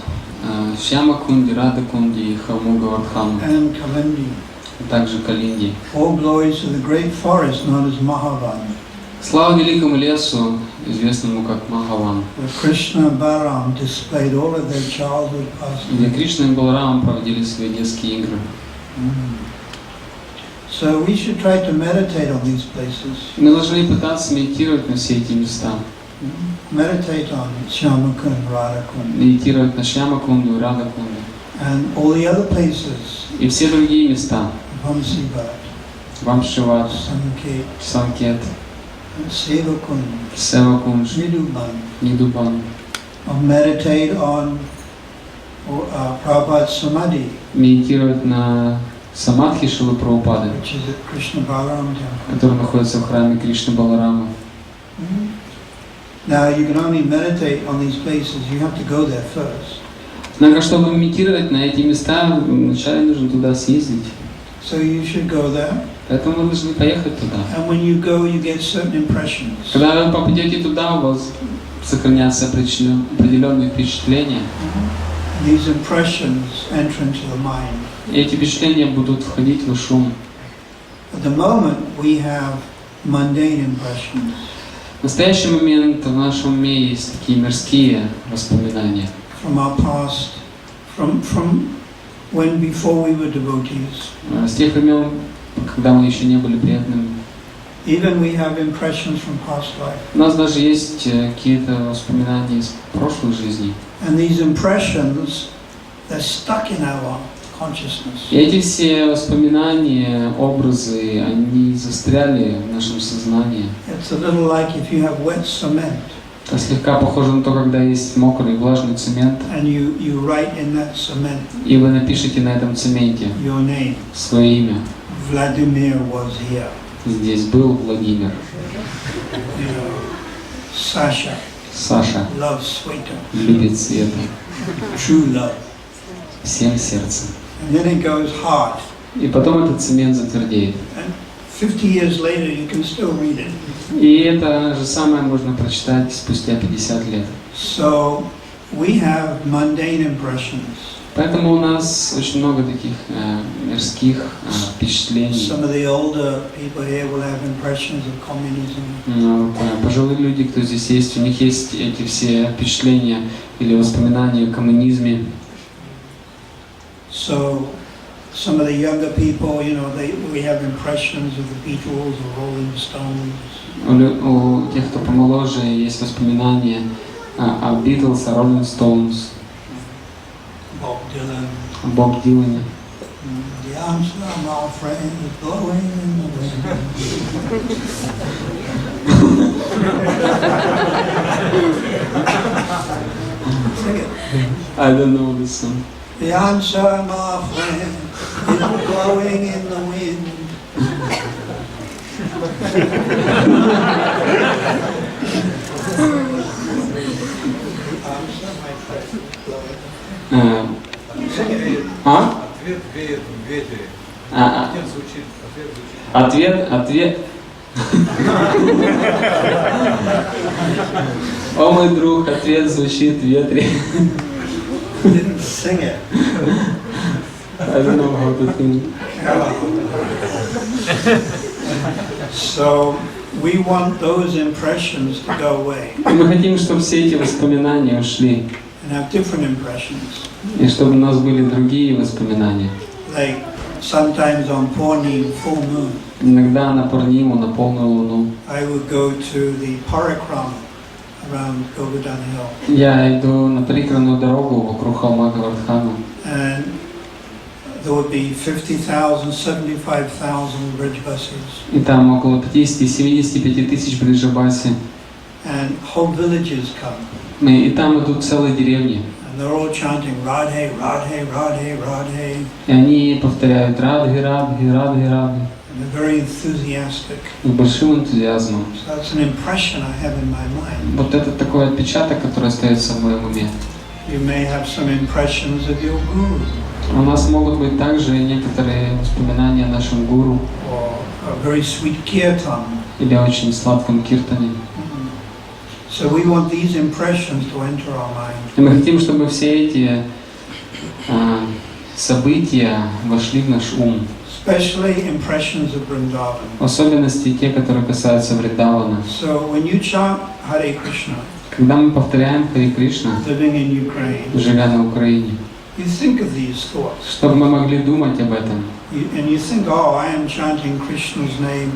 Шьямакунди, Радакунди и холму Говардхану. And Kalindi. Также Калинди. All glories to the great forest known as Mahavan. Слава великому лесу, известному как Магаван, Krishna and Balaram displayed all of their childhood где pastimes. Кришна и Баларама проводили свои детские игры. So we should try to meditate on these places. Мы должны пытаться медитировать на все эти места. Meditate on Shyamakund, Radhakund, Медитировать на Шьямакунду, Радакунду and all the other places. и все другие места. Vamsivat, Вамшиват, Sanket, Санкет, Sevakund, Севакундж, Niduban. Нидубан. Meditate on Prabhupada's Samadhi, Медитировать на Самадхи Шрилы Прабхупады, which is at Krishna Balaram temple. который находится в храме Кришны Баларама. Now you can only meditate on these places, you have to go there first. Однако, чтобы медитировать на эти места, вначале нужно туда съездить. So you should go there, Поэтому вы должны поехать туда. and when you go you get certain impressions. Когда вы попадете туда, у вас сохранятся определенные впечатления. These impressions enter into the mind. И эти впечатления будут входить в ваш ум. At the moment we have mundane impressions. В настоящий момент в нашем уме есть такие мирские воспоминания. From our past, from when before we were devotees. С тех времен, когда мы еще не были преданными. Even we have impressions from past life. У нас даже есть какие-то воспоминания из прошлой жизни. And these impressions, they're stuck in our consciousness. И эти все воспоминания, образы, они застряли в нашем сознании. It's a little like if you have wet cement Это слегка похоже на то, когда есть мокрый влажный цемент, and you write in that cement и вы напишите на этом цементе your name. свое имя. Vladimir was here. Здесь был Владимир, You know, Sasha Саша, loves Sweta. любит Света, True love. всем сердцем. And then it goes hard. И потом этот цемент затвердеет. And 50 years later you can still read it. И это же самое можно прочитать спустя 50 лет. So we have mundane impressions. Поэтому у нас очень много таких мирских впечатлений. Some of the older people here will have impressions of communism. Пожилые люди, кто здесь есть, у них есть эти все впечатления или воспоминания о коммунизме. So some of the younger people, you know, we have impressions of the Beatles or Rolling Stones. У тех, кто помоложе, есть воспоминания о Beatles, о Rolling Stones, Bob Dylan. о Боб Дилане. The answer, my friend, is blowing in the wind. Sing it. I don't know this song. The answer, my friend, is blowing in the wind. Ответ веет в ветре. Ответ звучит. Ответ. О, мой друг, ответ звучит в ветре. Didn't sing it. I don't know how to sing. So we want those impressions to go away Мы хотим, чтобы все эти воспоминания ушли, and have different impressions. и чтобы у нас были другие воспоминания. Like sometimes on Purnim, full moon, Иногда на Пурниму, на полную луну, I would go to the Parikram around Govardhan Hill, я иду на парикранную дорогу вокруг холма Гавардхана, and there would be 50,000, 75,000 bridge buses, и там около 50-75 тысяч бриджабаси, and whole villages come, и там идут целые деревни, and they're all chanting Radhe, Radhe, Radhe, Radhe, и они повторяют Радхи, Радхи, Радхи, Радхи, and they're very enthusiastic. с большим энтузиазмом. So that's an impression I have in my mind. Вот это такой отпечаток, который остается в моем уме. You may have some impressions of your guru, У нас могут быть также некоторые воспоминания о нашем гуру or a very sweet kirtan. или о очень сладком киртане. So we want these impressions to enter our mind. И мы хотим, чтобы все эти события вошли в наш ум. Especially impressions of Vrindavan. В особенности те, которые касаются Вриндавана. So when you chant Hare Krishna, Когда мы повторяем Харе Кришна, living in Ukraine, живя на Украине, you think of these thoughts. чтобы мы могли думать об этом. And you think, oh, I am chanting Krishna's name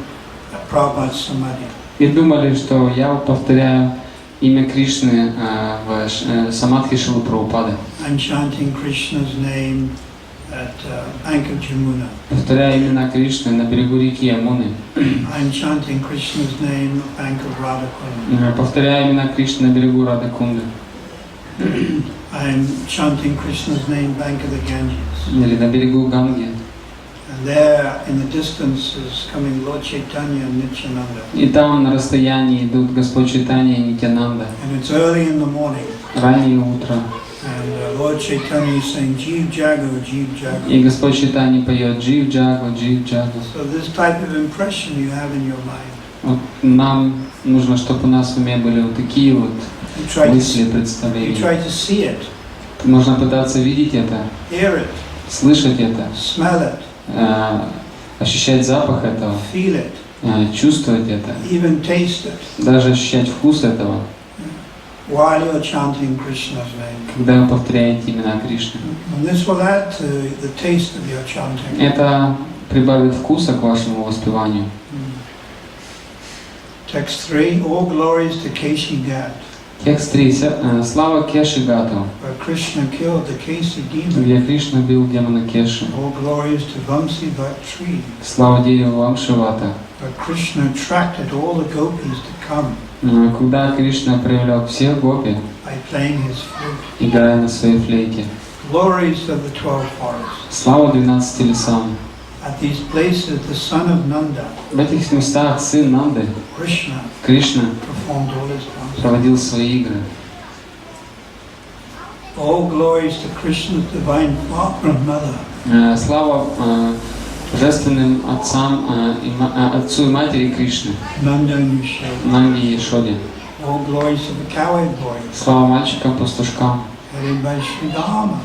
at Prabhupada's Samadhi. И думали, что я вот повторяю имя Кришны в Самадхи Шрилы Прабхупады. I'm chanting Krishna's name at bank of Jamuna. Повторяю имена Кришны на берегу реки Ямуны. I'm chanting Krishna's name at bank of Radhakunda. Повторяю имена Кришны на берегу Радхакунды. I'm chanting Krishna's name bank of the Ganges. Или на берегу Ганги. And there in the distance is coming Lord Chaitanya and Nityananda. И там на расстоянии идут Господь Чайтанья и Нитянанда. And it's early in the morning. Раннее утро. And Lord Chaitanya is saying, Jeev Jago, Jeev Jago. И Господь Чайтанья поет Джив Джагу, Джив Джагу. So this type of impression you have in your mind. Вот нам нужно, чтобы у нас в уме были вот такие вот мысли, You представления. try to see it, Нужно пытаться видеть это, hear it, слышать это, smell it, ощущать запах этого, feel it, чувствовать это, even taste it, даже ощущать вкус этого, while you're chanting Krishna's name. когда вы повторяете имена Кришны. And this will add to the taste of your chanting. Это прибавит вкуса к вашему воспеванию. Text 3, all glories to Keshi Ghat, Текст 3. Слава Кеши Гату, where Krishna killed the Kesi demon. где Кришна бил демона Кеши. All glories to Vamsi Bhat tree, Слава дереву Вамшивата, where Krishna attracted all the gopis to come куда Кришна привлек всех гопи, by playing his flute. играя на своей флейте. Glories of the 12 forests. Слава 12 лесам. At these places, the son of Nanda, В этих местах сын Нанды, Krishna, Кришна, performed all his dances. проводил свои игры. All glories to Krishna's divine father and mother. Слава божественным отцам, отцу и матери Кришны, Nanda and Yashoda. Нанде и Ешоде. All glories to the cowherd boy, Слава мальчикам-пастушкам, headed by Sridharma,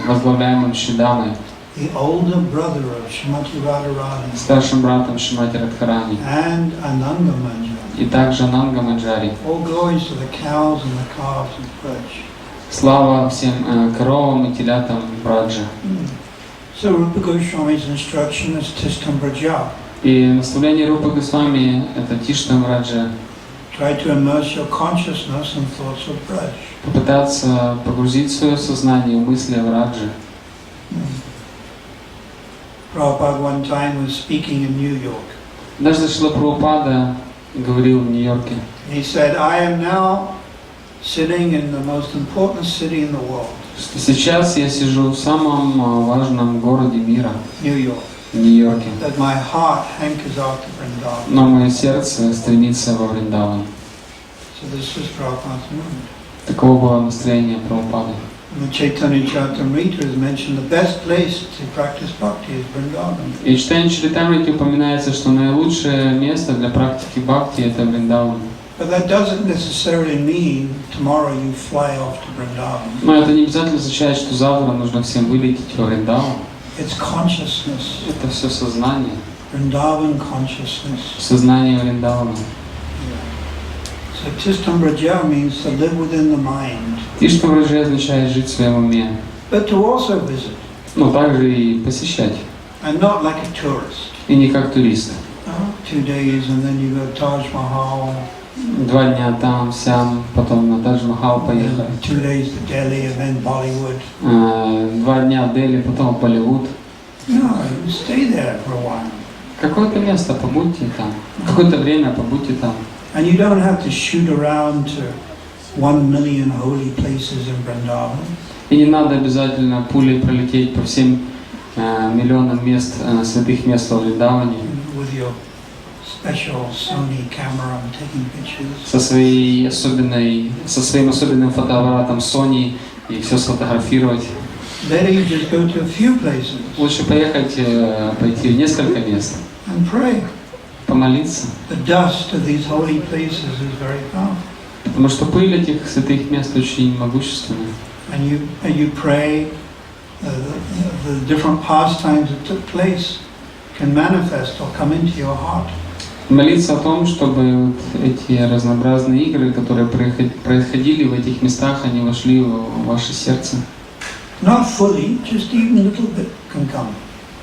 возглавляемым Шидамой, the older brother of Srimati Radharani, старшим братом Шримати Радхарани, and Ananda Manjari. и также Нанга Маджари. All glories to the cows and the calves and perch. Слава всем коровам и телятам Браджа. So Rupa Goswami's instruction is Tistam Braja. И наставление Рупы Госвами — это Тиштам Раджа. Try to immerse your consciousness in thoughts of Braj. Попытаться погрузить свое сознание в мысли о Раджа. Prabhupada one time was speaking in New York. Однажды Шрила Прабхупада говорил в Нью-Йорке. He said, I am now sitting in the most important city in the world, Что сейчас я сижу в самом важном городе мира, New York. в Нью-Йорке. That my heart hankers after Vrindavan. Но мое сердце стремится во Вриндаван. So this is Prabhupada's mood. Таково было настроение Прабхупады. In the Chaitanya Charitamrita is mentioned the best place to practice bhakti is Vrindavan. И в читании Чаритамрити упоминается, что наилучшее место для практики бхакти — это Вриндаван. But that doesn't necessarily mean tomorrow you fly off to Vrindavan. Но это не обязательно означает, что завтра нужно всем вылететь во Вриндаван. It's consciousнess. Это все сознание. Vrindavan consciousness. Сознание Вриндавана. So Tistam Braja means to live within the mind. Тиштам Раджа означает жить в своем уме. But to also visit. Но также и посещать. And not like a tourist. И не как турист. 2 days and then you go to Taj Mahal. 2 дня там, сям, потом на Тадж-Махал поехали. 2 days to Delhi and then Bollywood. 2 дня в Дели, потом в Болливуд. No, you stay there for a while. Какое-то место побудьте там. Какое-то время побудьте там. And you don't have to shoot around to 1 million holy places in Vrindavan. И не надо обязательно пулей пролететь по всем миллионам мест, святых мест во Вриндаване. With your special Sony camera and taking pictures. Со своим особенным фотоаппаратом Sony и все сфотографировать. Better you just go to a few places. Лучше пойти в несколько мест. And pray. Помолиться. The dust of these holy places is very powerful. Потому что пыль этих святых мест очень могущественна. And you pray the the different pastimes that took place can manifest or come into your heart. Молиться о том, чтобы вот эти разнообразные игры, которые происходили в этих местах, они вошли в ваше сердце. Not fully, just even a little bit can come.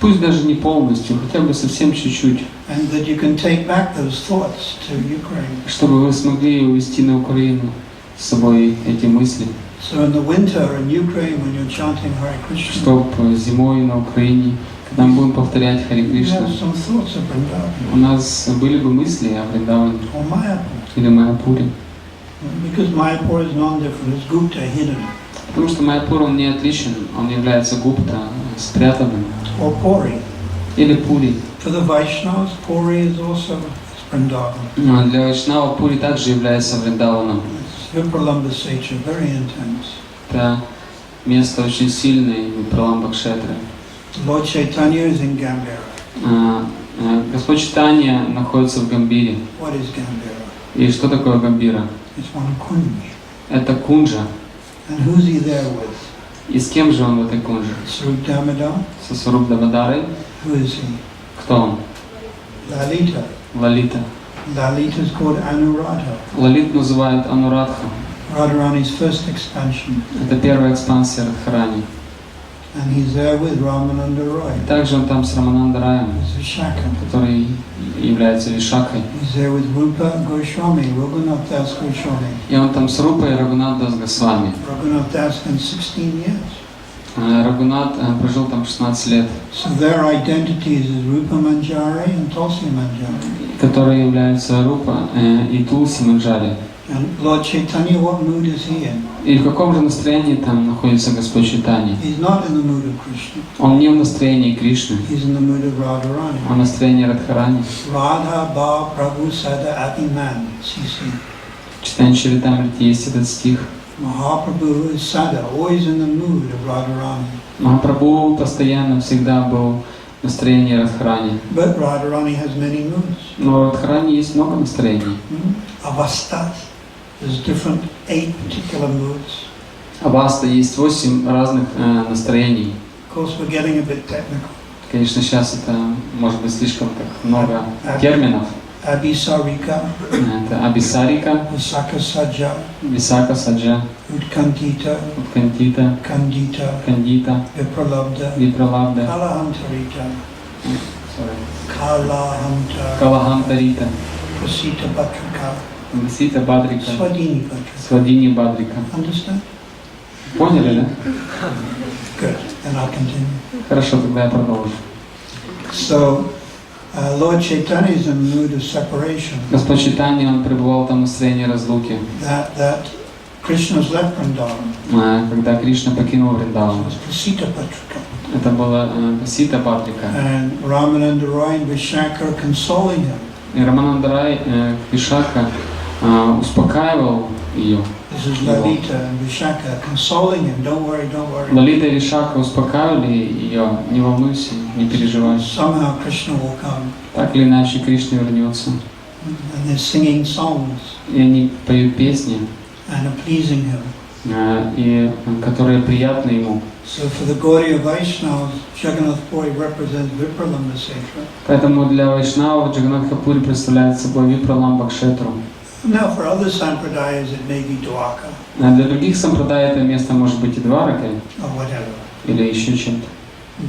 Пусть даже не полностью, хотя бы совсем чуть-чуть. And that you can take back those thoughts to Ukraine. Чтобы вы смогли увезти на Украину с собой эти мысли. So in the winter in Ukraine, when you're chanting Hare Krishna, Чтоб зимой на Украине, когда мы будем повторять Харе you Кришна, have some thoughts of Vrindavan у нас были бы мысли о Вриндаване or Mayapur. или Майяпуре. Because Mayapur is non-different, it's Gupta, hidden. Потому что Майяпур, он не отличен, он является гупта, спрятанным. Or Puri. Или Пури. For the Vaishnavas, Puri is also Vrindavan. Для Вайшнава Пури также является Вриндаваном. It's Vipralambha Secha, very intense. Это место очень сильное, Випраламбакшетры. Lord Chaitanya is in Gambhira. Господь Чайтанья находится в Гамбире. What is Gambhira? И что такое Гамбира? It's one kunj. Это кунджа. And who's he there with? И с кем же он в этой кунже? Swarup Damodar. Со Сваруб Дамодарой. Who is he? Кто он? Lalita. Лалита. Lalita is called Anuradha. Лалит называют Анурадха. Radharani's first expansion. Это первая экспансия Радхарани. And he's there with Ramananda Roy. Также он там с Раманандараем, He's Vishaka. который является Вишакой. He's there with Rupa Goswami, Raghunath Das Goswami. И он там с Рупой Рагунат дас Госвами. Raghunath Das spent 16 years. Рагунат прожил там 16 лет. So their identities is Rupa Manjari and Tulsi Manjari. Которые являются Рупа и Тулси Манджари. And Lord Chaitanya, what mood is he in? И в каком же настроении там находится Господь Чайтанья? He's not in the mood of Krishna. Он не в настроении Кришны, He's in the mood of Radharani. он в настроении Радхарани. Radha Ba Prabhu Sada Abhiman, CC. В Читании Чаритамрите есть этот стих. Mahaprabhu is Sada, always in the mood of Radharani. Махапрабху постоянно всегда был в настроении Радхарани. But Radharani has many moods. Но в Радхарани есть много настроений. Avastat, there's different 8 particular moods. Аваста есть 8 разных настроений. Of course, we're getting a bit technical. Конечно, сейчас это может быть слишком так много терминов. Abhisarika, Это Абисарика, Visaka Sajja, Висака Саджа, Utkantita, Уткантита, Kandita, Кандита, Vipralabdha, Випралабда, Kalahantarita, Kalahanta, Калахантарита, Prasita Patrika, Васита Бадрика, Swadini Patrika. Свадини Бадрика. Understand? Поняли, да? Good. Then I'll continue. Хорошо, тогда я продолжу. So, Lord Chaitanya is in the mood of separation. Господь Чайтанья, он пребывал там в настроении разлуки. That Krishna's left Vrindavan. Когда Кришна покинул Вриндаван. It was Prasita Patrika. Это была Васита Бадрика. And Ramananda Roy and Vishaka are consoling him. И Раманандарай Вишака успокаивал ее. This is Lalita and Vishaka consoling him. Don't worry, don't worry. Лалита и Вишака успокаивали ее. Не волнуйся, не переживай. Somehow Krishna will come. Так или иначе Кришна вернется. And they're singing songs И они поют песни, and are pleasing him. и которые приятны ему. So for the Gaudiya Vaishnavas, Jagannath Puri represents Vipralambha Setra. Поэтому для вайшнавов Джаганнатха Пури представляет собой Випраламбакшетру. Now for other sampradayas it may be Dwaka Для других сампрадай это место может быть и Дваракой, or whatever. или еще чем-то.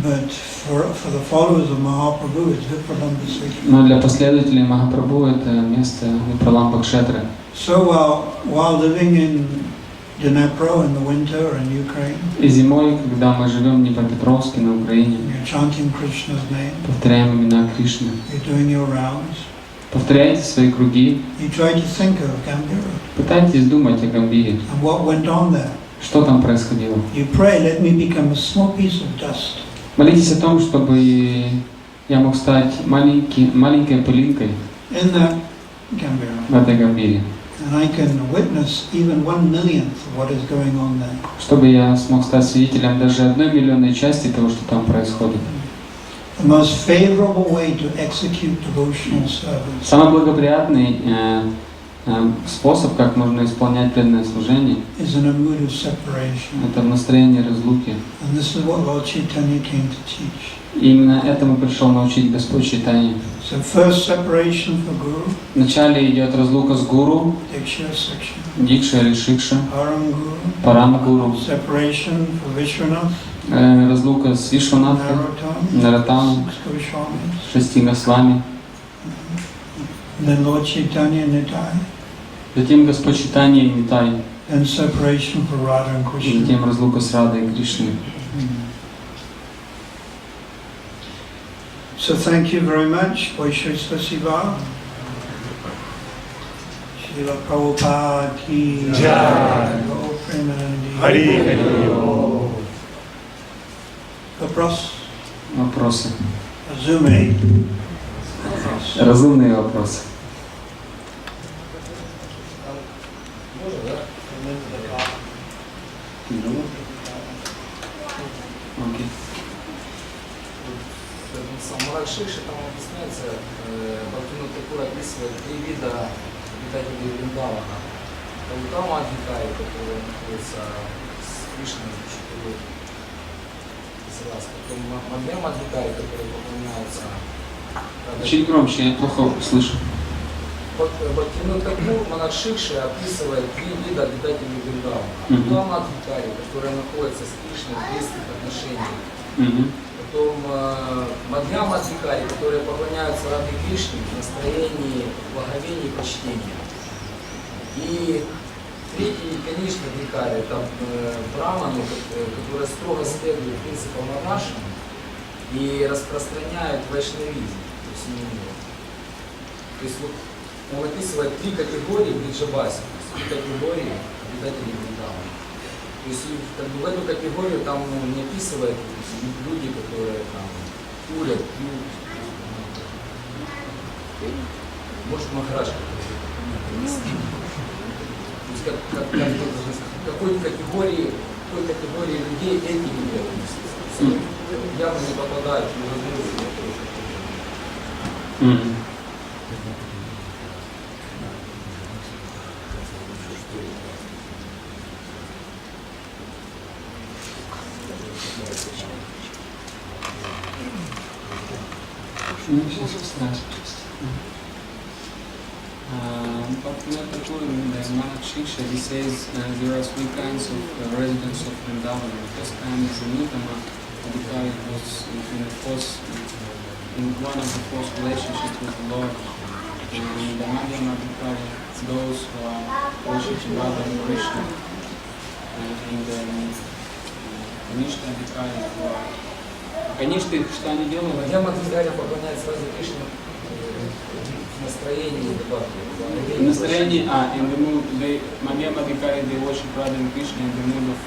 But for the followers of Mahaprabhu it's Vipralambha Setra. Но для последователей Махапрабху это место Випраламбакшетры. So while living in Dnipro in the winter in Ukraine, И зимой, когда мы живем в Днепропетровске на Украине, you're chanting Krishna's name, повторяем имена Кришны, you're doing your rounds, повторяйте свои круги, you try to think of Gambhira пытайтесь думать о Гамбире, and what went on there. что там происходило. You pray, let me become a small piece of dust. Молитесь о том, чтобы я мог стать маленькой пылинкой In that Gambhira. в этой Гамбире, And I can witness even 1/1,000,000 of what is going on there. чтобы я смог стать свидетелем даже 1/1,000,000 части того, что там происходит. The most favorable way to execute devotional service Самый благоприятный Способ, как можно исполнять преданное служение, is in a mood of separation. это в настроении разлуки. And this is what Lord Chaitanya came to teach. И именно этому пришел научить Господь Чайтанья. So first separation for Guru, Вначале идет разлука с гуру, Diksha section, Дикша или Шикша, Param Guru, Парам гуру, separation for Vishwanath, разлука с Вишванатхой, Narottam, Наратаном, 6 Goswamis, 6 Госвами. and then Lord Chaitanya Nitai, Затем Господь Чайтанья и Нитай. then separation for Radha and Krishna. Затем разлука с Радой и Кришной. So thank you very much. Большое спасибо. Шрила Прабхупада ки джай. Хари Хари. Вопрос? Вопросы. Разумные. Разумные вопросы. Окей. Самурай Шикши там объясняется, Бхактивinoda Тхакур описывает 3 вида обитателей Вриндавана. Утама Адхикари, который находится с Кришной, существует из раз. Потом Мадхьяма Адхикари, который поклоняется. Чуть громче, я плохо слышу. Бхактивinoda Тхакур, монах Шикши, описывает 3 вида обитателей Вриндавана. Утама Адхикари, которые находятся с Кришной в близких отношениях. Потом Мадхьяма Адхикари, которые поклоняются Радхе Кришне в настроении благовения и почтения. И третий, конечно, Адхикари, это браманы, которые строго следуют принципам Варнаши и распространяют вайшнавизм по всему миру. То есть вот он описывает 3 категории Бриджабаси, 3 категории обитателей Вриндавана. То есть как бы, в эту категорию там не описывают люди, которые там курят, пьют. Может Махарадж какой категории людей эти люди относятся. Явно не попадают в возможность. He says there are 3 kinds of residents of Vrindavan. The first kind is the Nutama Adhikari, who was in one of the first relationships with the Lord. And the Madhyama Adhikari, those who are worshipping Radha and Krishna. And Kanishta Adhikari, who are... Конечно, что они делают? Мадхьяма Адхикари поклоняется Радхе Кришне в настроении Бхакти. В настроении, in the mood, Madhyama Adhikari, they worship Radha and Krishna in the mood of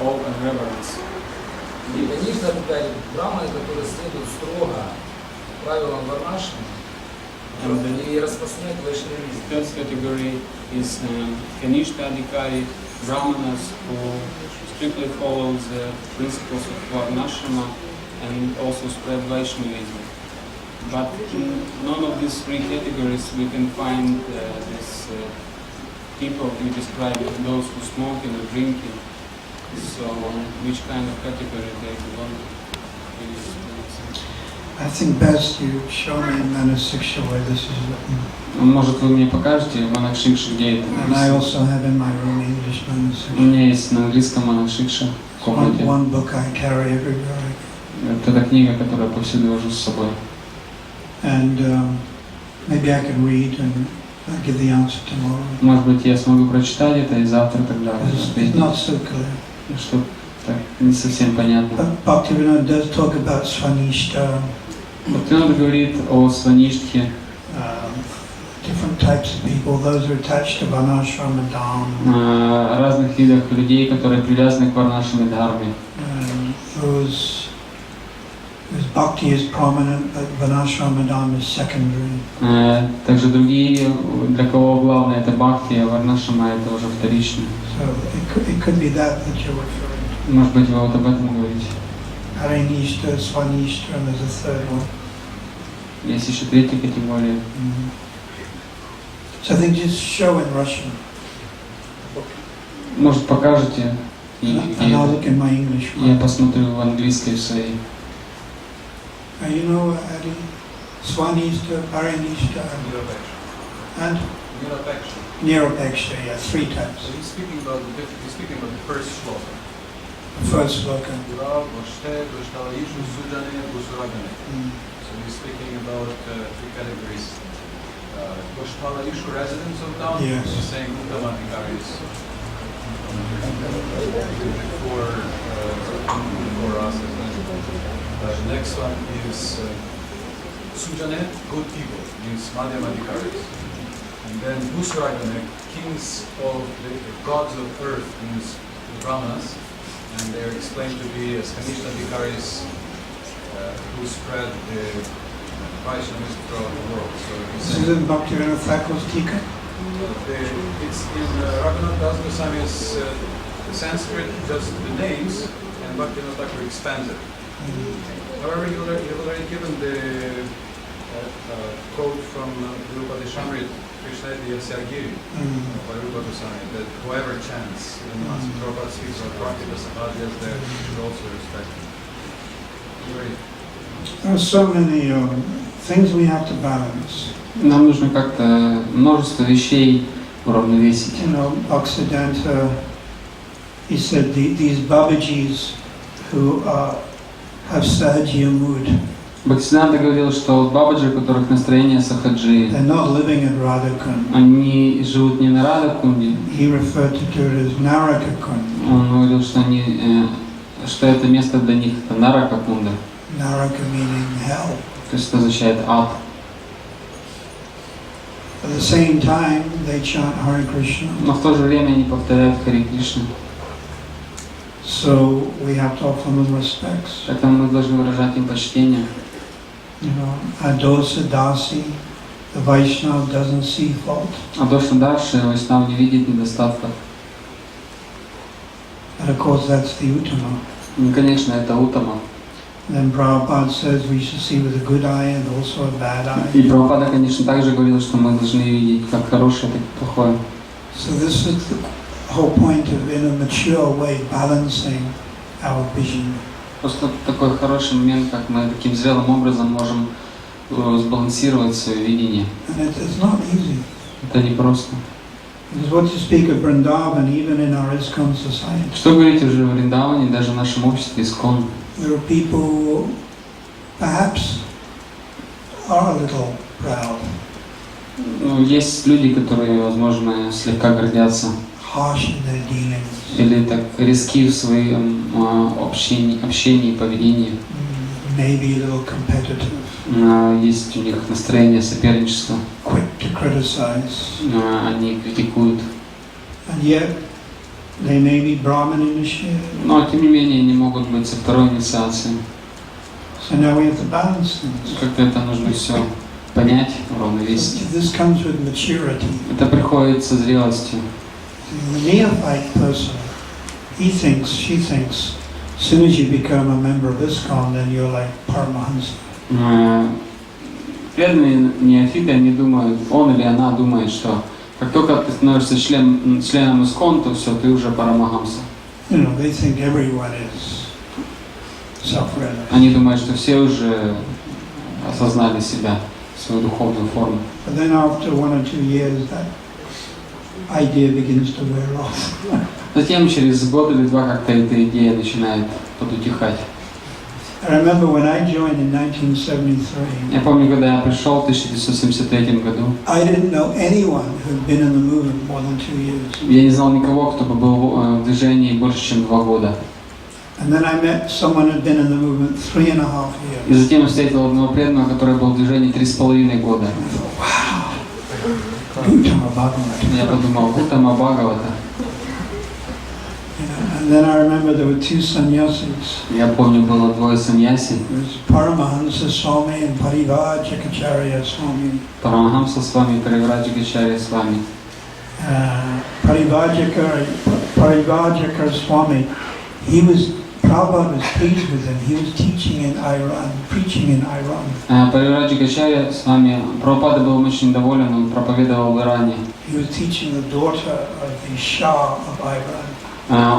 awe and reverence. И, конечно, Адхикари, браманы, которые следуют строго правилам Варнаши и распространяют вайшнавизм. Third category is Kanishta Adhikari, brahmanas who strictly follows the principles of Varnashrama and also spread Vaishnavism. But in none of these 3 categories we can find these people you describe as those who smoking or drinking. So which kind of category they belong to? I think best you show me in Mana Siksha where this is written. Может, вы мне покажете Манах Шикша, где это And I написано? also have in my room English Mana У Siksha. меня есть на английском Манах Шикша в комнате. One book I carry everywhere. Это книга, которую я повсюду вожу с собой. And maybe I can read and I'll give the answer tomorrow. Может быть, я смогу прочитать это и завтра тогда It's not so clear. что так не совсем понятно. But Bhaktivinoda does talk about Svanishta, Бхактивинода говорит о сваништхе, different types of people, those who are attached to Varnashrama Dharma, разных видах людей, которые привязаны к Варнашраме Дхарме. whose bhakti is prominent, but Varnashrama Dharma is secondary. Также другие, для кого главное это бхакти, а Варнашрама это уже вторично. So it could be that you're referring to. Может быть, вы вот об этом говорите. Harinishta, Svanishta, and there's a third one. Есть еще 3-я категория. So they just show in Russian. Может, покажете? And I'll look in my English Я one. посмотрю в английской своей. You know, Adi, Swanista, Paranista, and Niropeksha, yeah, 3 times. So he's speaking about the first shloka. First sloka. So he's speaking about 3 categories. Goshthala Ishu, residents of town. Yes. He's saying Uttamadhikaris. For us. Next one is Sujane, good people, means Madhyamadhikaris. And then Busragane, kings of the gods of earth, means Brahmanas. And they're explained to be as Kanishadhikaris who spread the Vaishnavism throughout the world. So This is in Bhaktivinoda Thakur's Tika. it's in Роберт das Goswami's Sanskrit, just the names, and Bhaktivinoda Thakur expands it. However, you've already given the quote from Drupadi Shamrit, Krishna Yasagiri, by Rupa Goswami, that whoever chants, once Prabhupada speaks of Bhakti Dasabhadyas, there you should also respect him. There are so many things we have to balance. Нам нужно как-то множество вещей уравновесить. You know, Occidenta, he said these Babajis who have Sahajiya mood, Бхактисиданта говорил, что бабаджи, у которых настроение сахаджи, they're not living at Radhakund. они живут не на Радхакунде. He referred to it as Narakakund. Он говорил, что что это место для них это Наракакунда. Naraka meaning hell. То есть это означает ад. At the same time, they chant Hare Krishna. Но в то же время они повторяют Харе Кришна. So we have to offer them respects. Поэтому мы должны выражать им почтение. You know, Adosa Dasi, the Vaishnava doesn't see fault. А то, что дальше Вайшнав не видит недостатков. And of course that's the Uttama. Ну, конечно, это утама. Then Prabhupada says we should see with a good eye and also a bad eye. И Прабхупада, конечно, также говорил, что мы должны видеть как хорошее, так и плохое. So this is the whole point of, in a mature way, balancing our vision. Просто такой хороший момент, как мы таким зрелым образом можем сбалансировать свое видение. And it's not easy. Это не просто. Because what to speak of Vrindavan, even in our ISKCON society. Что говорить уже в Вриндаване, даже в нашем обществе ИСККОН. There are people who perhaps are a little proud. Ну, есть люди, которые, возможно, слегка гордятся. Harsh in their dealings. Или так резки в своем общении и поведении. Maybe a little competitive. Есть у них настроение соперничества. Quick to criticize. Они критикуют. And yet, they may be Brahmin initiated. Но, тем не менее, они могут быть со второй инициацией. So now we have to balance things. Как-то это нужно все понять, уравновесить. This comes with maturity. Это приходит со зрелостью. The neophyte person, he thinks, she thinks, as soon as you become a member of ISKCON, then you're like Paramahansa. Преданные неофиты, они думают, он или она думает, что как только ты становишься членом ИСККОН, то все, ты уже Парамахамса. You know, they think everyone is self-realized. Они думают, что все уже осознали себя, свою духовную форму. But then after 1 or 2 years, that idea begins to wear off. Затем через год или два как-то эта идея начинает подутихать. I remember when I joined in 1973. Я помню, когда я пришел в 1973 году. I didn't know anyone who had been in the movement more than 2 years. Я не знал никого, кто бы был в движении больше, чем 2 года. And then I met someone who had been in the movement 3.5 years. И затем встретил одного преданного, который был в движении 3,5 года. Я подумал, Уттама Бхагавата. And then I remember there were 2 sannyasis. Я помню, было 2 саньяси. It was Paramahansa Swami and Parivajikacharya Swami. Парамахамса с вами, Паривраджикачарья с вами. Parivajika Swami, he was Prabhupada was pleased with him. He was teaching in Iran, preaching in Iran. Паривраджикачарья с вами, Прабхупада был очень доволен, он проповедовал в Иране. He was teaching the daughter of the Shah of Iran.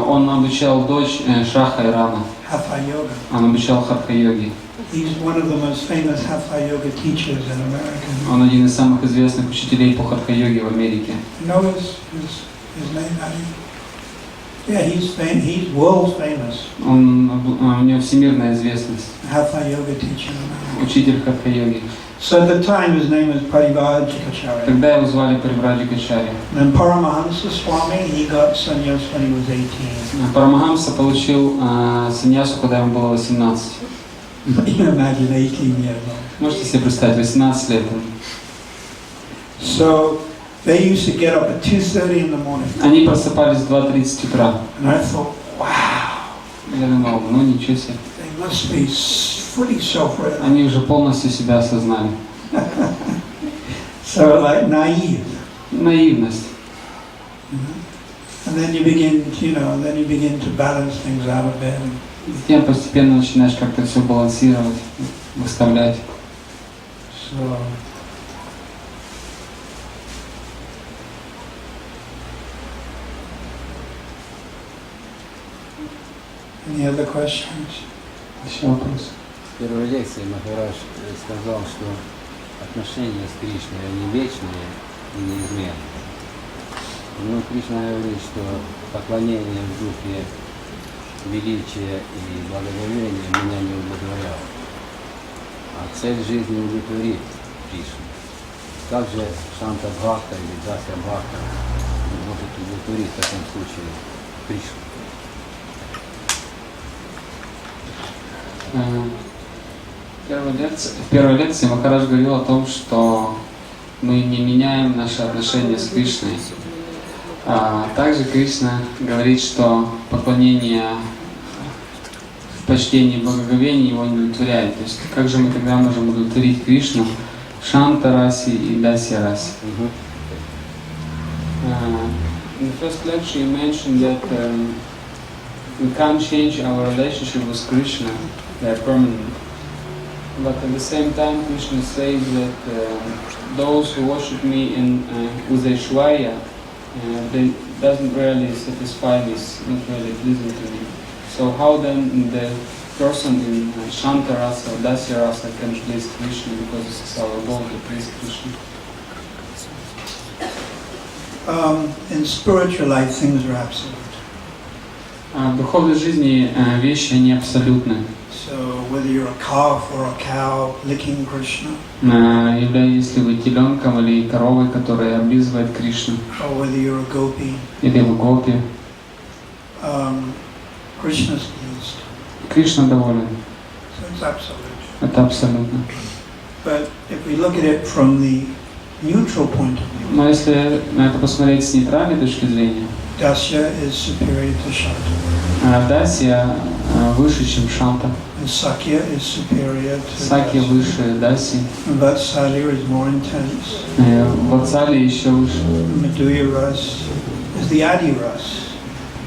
Он обучал дочь Шаха Ирана. Hatha Yoga. Он обучал хатха-йоги. He's one of the most famous Hatha Yoga teachers in America. Он один из самых известных учителей по хатха-йоге в Америке. You know his name, Adi? Yeah, he's world famous. У него всемирная известность. Hatha Yoga teacher in America. Учитель хатха-йоги. So at the time his name was Parivajikacharya. Тогда его звали Паривраджикачарья. Then Paramahamsa Swami, he got sannyas when he was 18. Парамахамса получил саньясу, когда ему было 18. You can imagine 18 years old. Можете себе представить, 18 лет. So they used to get up at 2:30 in the morning. Они просыпались в 2:30 утра. And I thought, wow, Я думал, ну ничего себе. they must be fully self-realized. Они уже полностью себя осознали. So like naive. Наивность. And then you begin to balance things out a bit. Затем постепенно начинаешь как-то все балансировать, выставлять. So any other questions? Еще вопрос. В первой лекции Махарадж сказал, что отношения с Кришной, они вечные и неизменные. Но Кришна говорит, что поклонение в духе величия и благоговения меня не удовлетворяло. А цель жизни удовлетворит Кришну. Как же Шанта Бхакта или Дасya Бхакта может удовлетворить в таком случае Кришну? В первой лекции Махарадж говорил о том, что мы не меняем наши отношения с Кришной. Также Кришна говорит, что поклонение в почтении и благоговении его не удовлетворяет. То есть как же мы тогда можем удовлетворить Кришну в Шанта расе и Дасya расе? In the first lecture you mentioned that we can't change our relationship with Krishna, they are permanent. But at the same time Krishna says that those who worship me with Aishwarya, they doesn't really satisfy me, it's not really pleasing to me. So how then the person in Shanta rasa or Dasya rasa can please Krishna, because this is our goal to please Krishna? In spiritual life things are absolute. В духовной жизни вещи не абсолютны. So whether you're a calf or a cow licking Krishna, Являетесь ли вы теленком или коровой, которая облизывает Кришну, or whether you're a gopi, или вы гопи, Krishna's pleased. Кришна доволен. So it's absolute. Это абсолютно. But if we look at it from the neutral point of view, Но если на это посмотреть с нейтральной точки зрения, Dasya is superior to Shanta, Дасья выше, чем Шанта. and Sakya is superior to Саки Dasya. выше Даси. And Vatsalya is more intense. Ватсали еще выше. Madhurya Ras is the Adi Ras,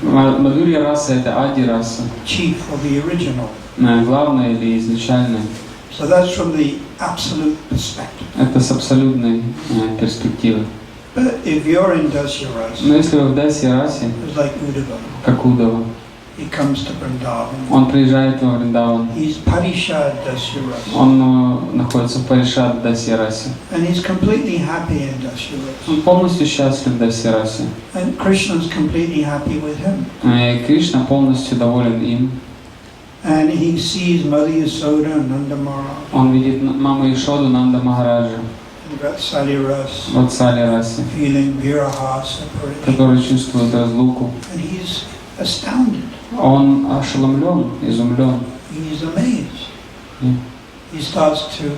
Мадхурья раса — это Ади раса. chief or the original. Главное или изначальное. So that's from the absolute perspective. Это с абсолютной перспективы. But if you're in Dasya Ras, Но если вы в Даси расе, it's like Uddhava. как Удава, He comes to Vrindavan. он приезжает во Вриндаван. He's Parishad Dasya Ras. Он находится в Паришад Даси расе. And he's completely happy in Dasya Он Ras. полностью счастлив в Даси расе. And Krishna's completely happy with him. И Кришна полностью доволен им. And he sees Mother Yasoda and Nanda Maharaj Он видит маму Ишоду Нанда Махараджа in Vatsalya Ras, в Ватсали расе, feeling viraha, separation. который чувствует разлуку. And he's astounded. Он ошеломлен, изумлен. He's amazed. И He starts to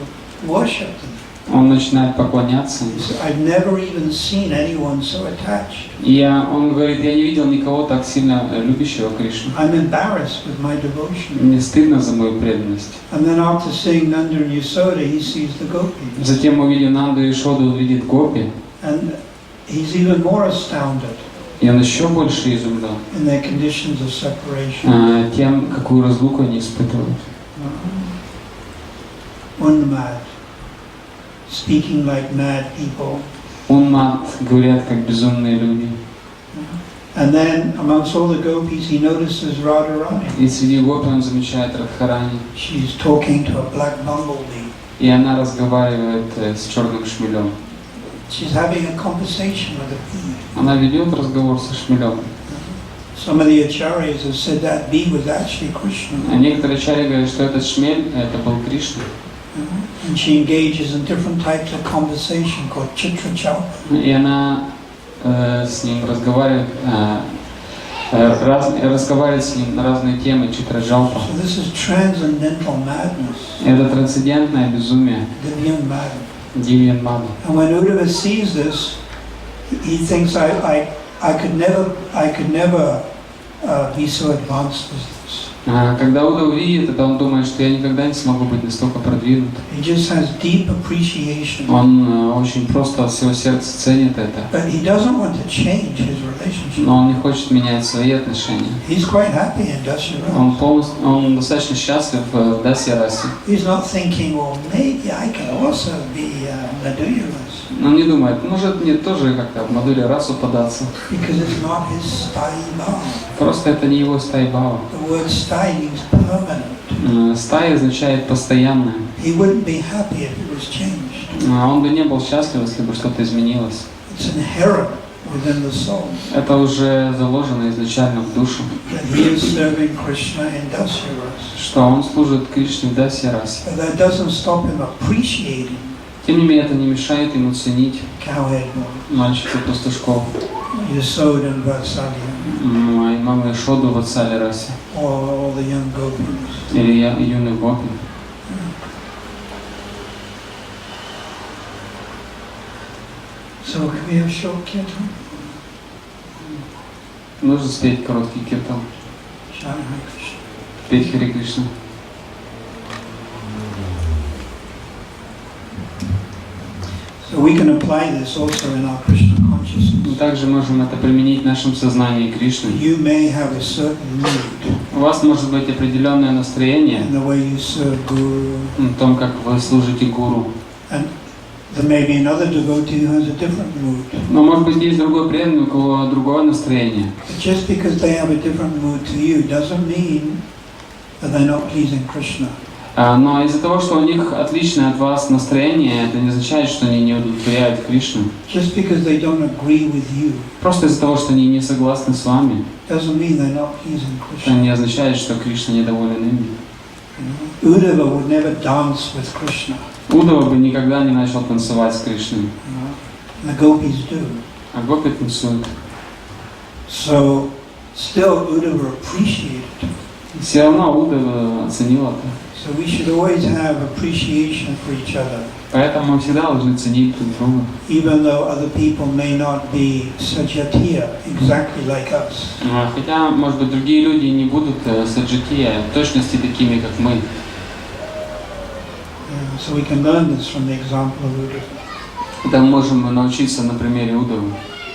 worship them. он начинает поклоняться. He says, I've never even seen anyone so attached. Он говорит, я не видел никого так сильно любящего Кришну. I'm embarrassed with my devotion. Мне стыдно за мою преданность. And then after seeing Nanda and Yasoda, he sees the gopis. Затем, увидев Нанду и Ишоду, он видит гопи. And he's even more astounded. И он еще больше изумлен in their conditions of separation. Тем, какую разлуку они испытывают. Unmad, speaking like mad people. Унмат, говорят как безумные люди. And then amongst all the gopis he notices Radharani. И среди гопи он замечает Радхарани. She's talking to a black bumblebee. И она разговаривает с черным шмелем. She's having a conversation with a bee. Она ведет разговор со шмелем. Some of the acharyas have said that bee was actually Krishna. А некоторые ачарьи говорят, что этот шмель это был Кришна. And she engages in different types of conversation called chitra chalpa. И она с ним разговаривает, разговаривает с ним на разные темы читраджалпа. So this is transcendental madness. Это трансцендентное безумие. Divyan madness. Дивьян мада. And when Uddhava sees this, he thinks I could never be so advanced as this. Когда Удава видит это, он думает, что я никогда не смогу быть настолько продвинут. He just has deep appreciation. Он очень просто от всего сердца ценит это. But he doesn't want to change his relationship. Но он не хочет менять свои отношения. He's quite happy in Dasya. Он достаточно счастлив в Дасья-расе. He's not thinking, well, maybe I can also be Madhurya-rasa. Он не думает, может мне тоже как-то в Мадхурья-расу податься. Because it's not his sthayi bhava. Просто это не его стаи-бхава. The word sthayi means permanent. Стаи означает постоянное. He wouldn't be happy if it was changed. Он бы не был счастлив, если бы что-то изменилось. It's inherent within the soul. Это уже заложено изначально в душу. That he is serving Krishna in Dasya-rasa. Что он служит Кришне в Дасья-расе. But that doesn't stop him appreciating Тем не менее, это не мешает ему ценить cowherd boys, мальчиков-пастушков, Yasoda and Vatsalya, и маму Ишоду в Ацале-расе, all the young gopis. или юных гопи. So can we have short kirtan? Нужно спеть короткий киртан. Shri Krishna. Петь Харе Кришна. So we can apply this also in our Krishna consciousness. Мы также можем это применить в нашем сознании Кришны. You may have a certain mood У вас может быть определенное настроение in the way you serve Guru, в том, как вы служите гуру. and there may be another devotee who has a different mood. Но может быть есть другой преданный, у кого другое настроение. But just because they have a different mood to you doesn't mean that they're not pleasing Krishna. Но из-за того, что у них отличное от вас настроение, это не означает, что они не удовлетворяют Кришну. Just because they don't agree with you Просто из-за того, что они не согласны с вами, doesn't mean they're not pleasing это Krishna. не означает, что Кришна недоволен ими. Uddhava would never dance with Krishna. Удава бы никогда не начал танцевать с Кришной, And the gopis do. а гопи танцуют. So still Uddhava appreciated. Все равно Удава оценил это. So we should always have appreciation for each other, Поэтому мы всегда должны ценить друг друга. even though other people may not be sajatiya exactly like us. Хотя, может быть, другие люди не будут саджатия в точности такими, как мы. So we can learn this from the example of Uddhava. Это мы можем научиться на примере Удавы.